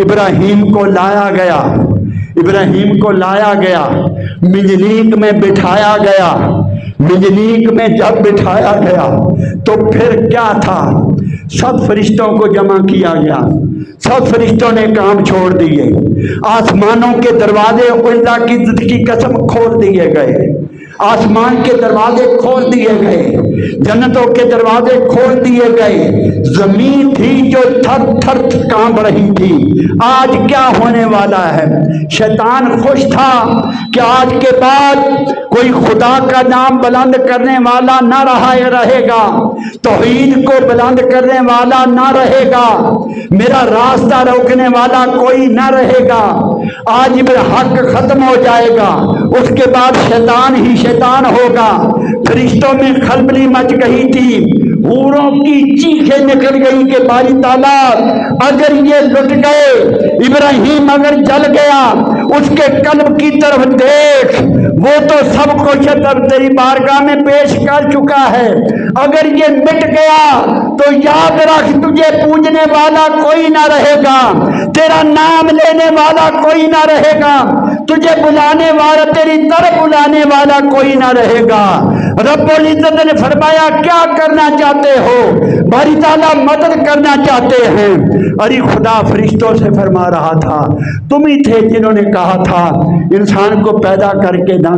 Speaker 1: ابراہیم کو لایا گیا، منجنیق میں بٹھایا گیا۔ منجنیق میں جب بٹھایا گیا تو پھر کیا تھا؟ سب فرشتوں کو جمع کیا گیا، سب فرشتوں نے کام چھوڑ دیے، آسمانوں کے دروازے اللہ کی عزت کی قسم کھول دیے گئے، آسمان کے دروازے کھول دیے گئے، جنتوں کے دروازے کھول دیے گئے۔ زمین تھی جو تھر تھر کانپ رہی تھی، آج کیا ہونے والا ہے؟ شیطان خوش تھا کہ آج کے بعد کوئی خدا کا نام بلند کرنے والا نہ رہے گا، توحید کو بلند کرنے والا نہ رہے گا، میرا راستہ روکنے والا کوئی نہ رہے گا۔ آج حق ختم ہو جائے گا، اس کے بعد شیطان ہی شیطان ہوگا۔ فرشتوں میں کھلبلی مچ گئی تھی، حوروں کی چیخیں نکل گئی کہ باری تعالیٰ اگر یہ لٹ گئے، ابراہیم اگر جل گیا، اس کے قلب کی طرف دیکھ، وہ تو سب کچھ تیری بارگاہ میں پیش کر چکا ہے، اگر یہ مٹ گیا تو یاد رکھ تجھے پوجنے والا کوئی نہ رہے گا، تیرا نام لینے والا کوئی نہ رہے گا، تجھے بلانے والا، تیری طرف بلانے والا کوئی نہ رہے گا۔ رب العزت نے فرمایا کیا کرنا چاہتے ہو؟ باری تعالیٰ مدد کرنا چاہتے ہیں۔ ارے خدا فرشتوں سے فرما رہا تھا، تم ہی تھے جنہوں نے کہا تھا انسان کو پیدا کر کے نہ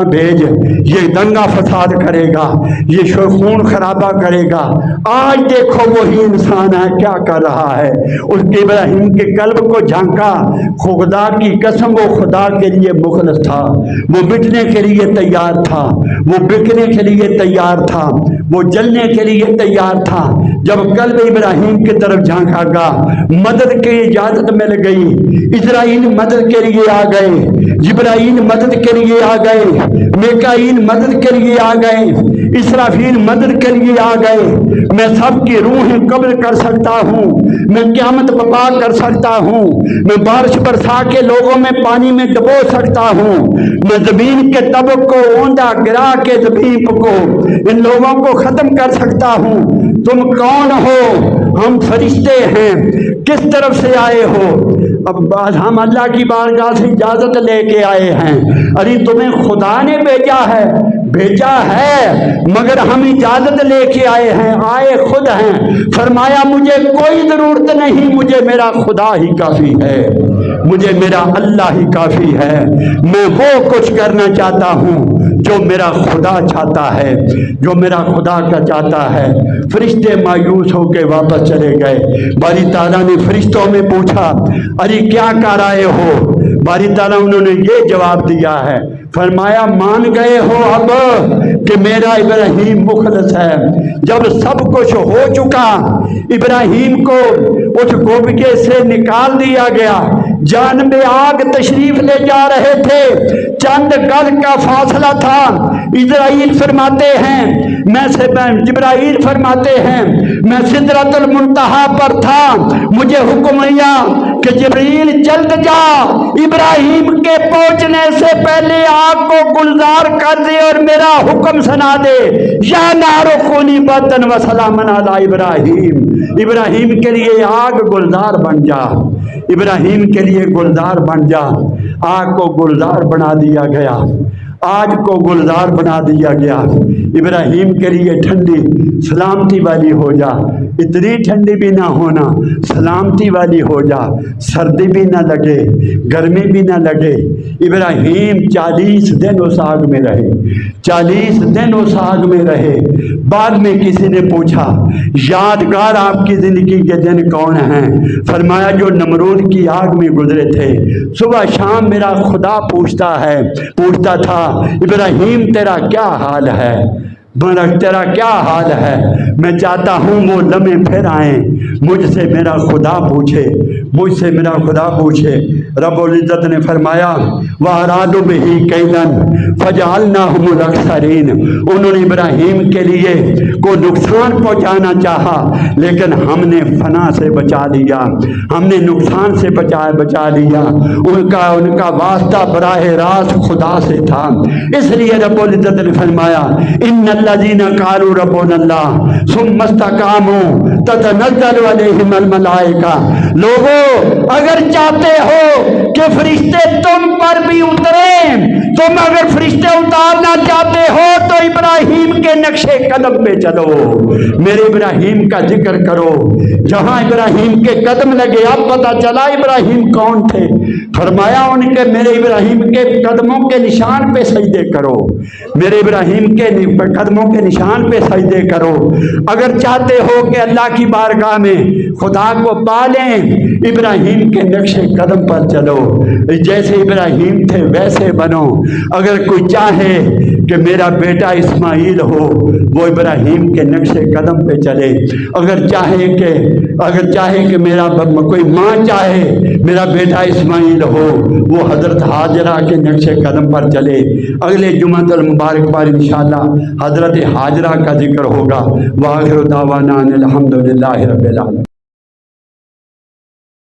Speaker 1: بھیج، یہ دنگا فساد کرے گا، یہ خون خرابہ کرے گا۔ آج دیکھو وہی انسان ہے کیا کر رہا ہے۔ اس ابراہیم کے قلب کو جھانکا، خدا کی قسم وہ خدا خدا کے لیے مخلص تھا، وہ مٹنے کے لیے تیار تھا، وہ بکنے کے لیے تیار تھا، وہ جلنے کے لیے تیار تھا۔ جب قلب ابراہیم کی طرف جھانکا گا، مدد کی اجازت مل گئی، اسرائیل مدد کے لیے آ گئے، جبرائیل مدد کے لیے آ گئے، میکائیل مدد کے لیے آ گئے، اسرافیل مدد کے لیے آ گئے۔ میں سب کی روحیں قبض کر سکتا ہوں، میں قیامت برپا کر سکتا ہوں، میں بارش برسا کے لوگوں میں پانی میں ڈبو سکتا ہوں، میں زمین کے طبق کو اوندا گرا کے زمین کو ان لوگوں کو ختم کر سکتا ہوں۔ تم کون ہو؟ ہم فرشتے ہیں، کس طرف سے آئے ہو؟ اب ہم اللہ کی بارگاہ سے اجازت لے کے آئے ہیں۔ ارے تمہیں خدا نے بھیجا ہے مگر ہم اجازت لے کے آئے ہیں، آئے خود ہیں۔ فرمایا مجھے کوئی ضرورت نہیں، مجھے میرا خدا ہی کافی ہے، مجھے میرا اللہ ہی کافی ہے۔ میں وہ کچھ کرنا چاہتا ہوں جو میرا خدا چاہتا ہے، جو میرا خدا کا چاہتا ہے۔ فرشتے مایوس ہو کے واپس چلے گئے۔ باری تعالیٰ نے فرشتوں میں پوچھا ارے کیا کر آئے ہو؟ باری تعالیٰ انہوں نے یہ جواب دیا ہے، فرمایا مان گئے ہو اب کہ میرا ابراہیم مخلص ہے۔ جب سب کچھ ہو چکا، ابراہیم کو اس گوبگے سے نکال دیا گیا، جانب آگ تشریف لے جا رہے تھے، چند گز کا فاصلہ تھا۔ اسرائیل فرماتے ہیں جبرائیل فرماتے ہیں میں سدرۃ المنتہا پر تھا، مجھے حکم ملا کہ جبریل جلد جا، ابراہیم کے پہنچنے سے پہلے آگ کو گلزار کر دے اور میرا حکم سنا دے، یا نار کونی بردن و سلاما علی ابراہیم۔ ابراہیم کے لیے آگ گلزار بن جا، ابراہیم کے لیے گلزار بن جا۔ آگ کو گلزار بنا دیا گیا، آج کو گلزار بنا دیا گیا۔ ابراہیم کے لیے ٹھنڈی سلامتی والی ہو جا، اتنی ٹھنڈی بھی نہ ہونا، سلامتی والی ہو جا، سردی بھی نہ لگے، گرمی بھی نہ لگے۔ ابراہیم 40 دن اس آگ میں رہے، 40 دن اس آگ میں رہے۔ بعد میں کسی نے پوچھا یادگار آپ کی زندگی کے دن کون ہیں؟ فرمایا جو نمرود کی آگ میں گزرے تھے۔ صبح شام میرا خدا پوچھتا تھا ابراہیم تیرا کیا حال ہے، تیرا کیا حال ہے؟ میں چاہتا ہوں وہ لمحے پھر آئیں، مجھ سے میرا خدا پوچھے، مجھ سے میرا خدا پوچھے۔ رب العزت نے فرمایا وَأَرَادُوا بِهِ كَيْدًا فَجَعَلْنَاهُمُ الْأَخْسَرِينَ۔ انہوں نے ابراہیم کے لیے کو نقصان پہنچانا چاہا لیکن ہم نے فنا سے بچا لیا، ہم نے نقصان سے بچا لیا۔ ان کا واسطہ براہ راست خدا سے تھا، اس لیے رب العزت نے فرمایا ان الذين قالوا ربنا الله ثم استقاموا تتنزل عليهم الملائکہ۔ لوگوں اگر چاہتے ہو کہ فرشتے تم پر بھی اتریں، تم اگر فرشتے اتارنا چاہتے ہو تو ابراہیم کے نقشے قدم پہ چلو، میرے ابراہیم کا ذکر کرو۔ جہاں ابراہیم کے قدم لگے اب پتہ چلا ابراہیم کون تھے۔ فرمایا ان کے میرے ابراہیم کے قدموں کے نشان پہ سجدے کرو، میرے ابراہیم کے قدموں کے نشان پہ سجدے کرو۔ اگر چاہتے ہو کہ اللہ کی بارگاہ میں خدا کو پالیں، ابراہیم کے نقش قدم پر چلو، جیسے ابراہیم تھے ویسے بنو۔ اگر کوئی چاہے کہ میرا بیٹا اسماعیل ہو، وہ ابراہیم کے نقش قدم پہ چلے۔ اگر چاہے کہ میرا کوئی ماں چاہے میرا بیٹا اسماعیل ہو، وہ حضرت حاجرہ کے نقش قدم پر چلے۔ اگلے جمعہ المبارک پر انشاءاللہ حضرت حاجرہ کا ذکر ہوگا۔ وآخر دعوانا الحمدللہ رب العالمین۔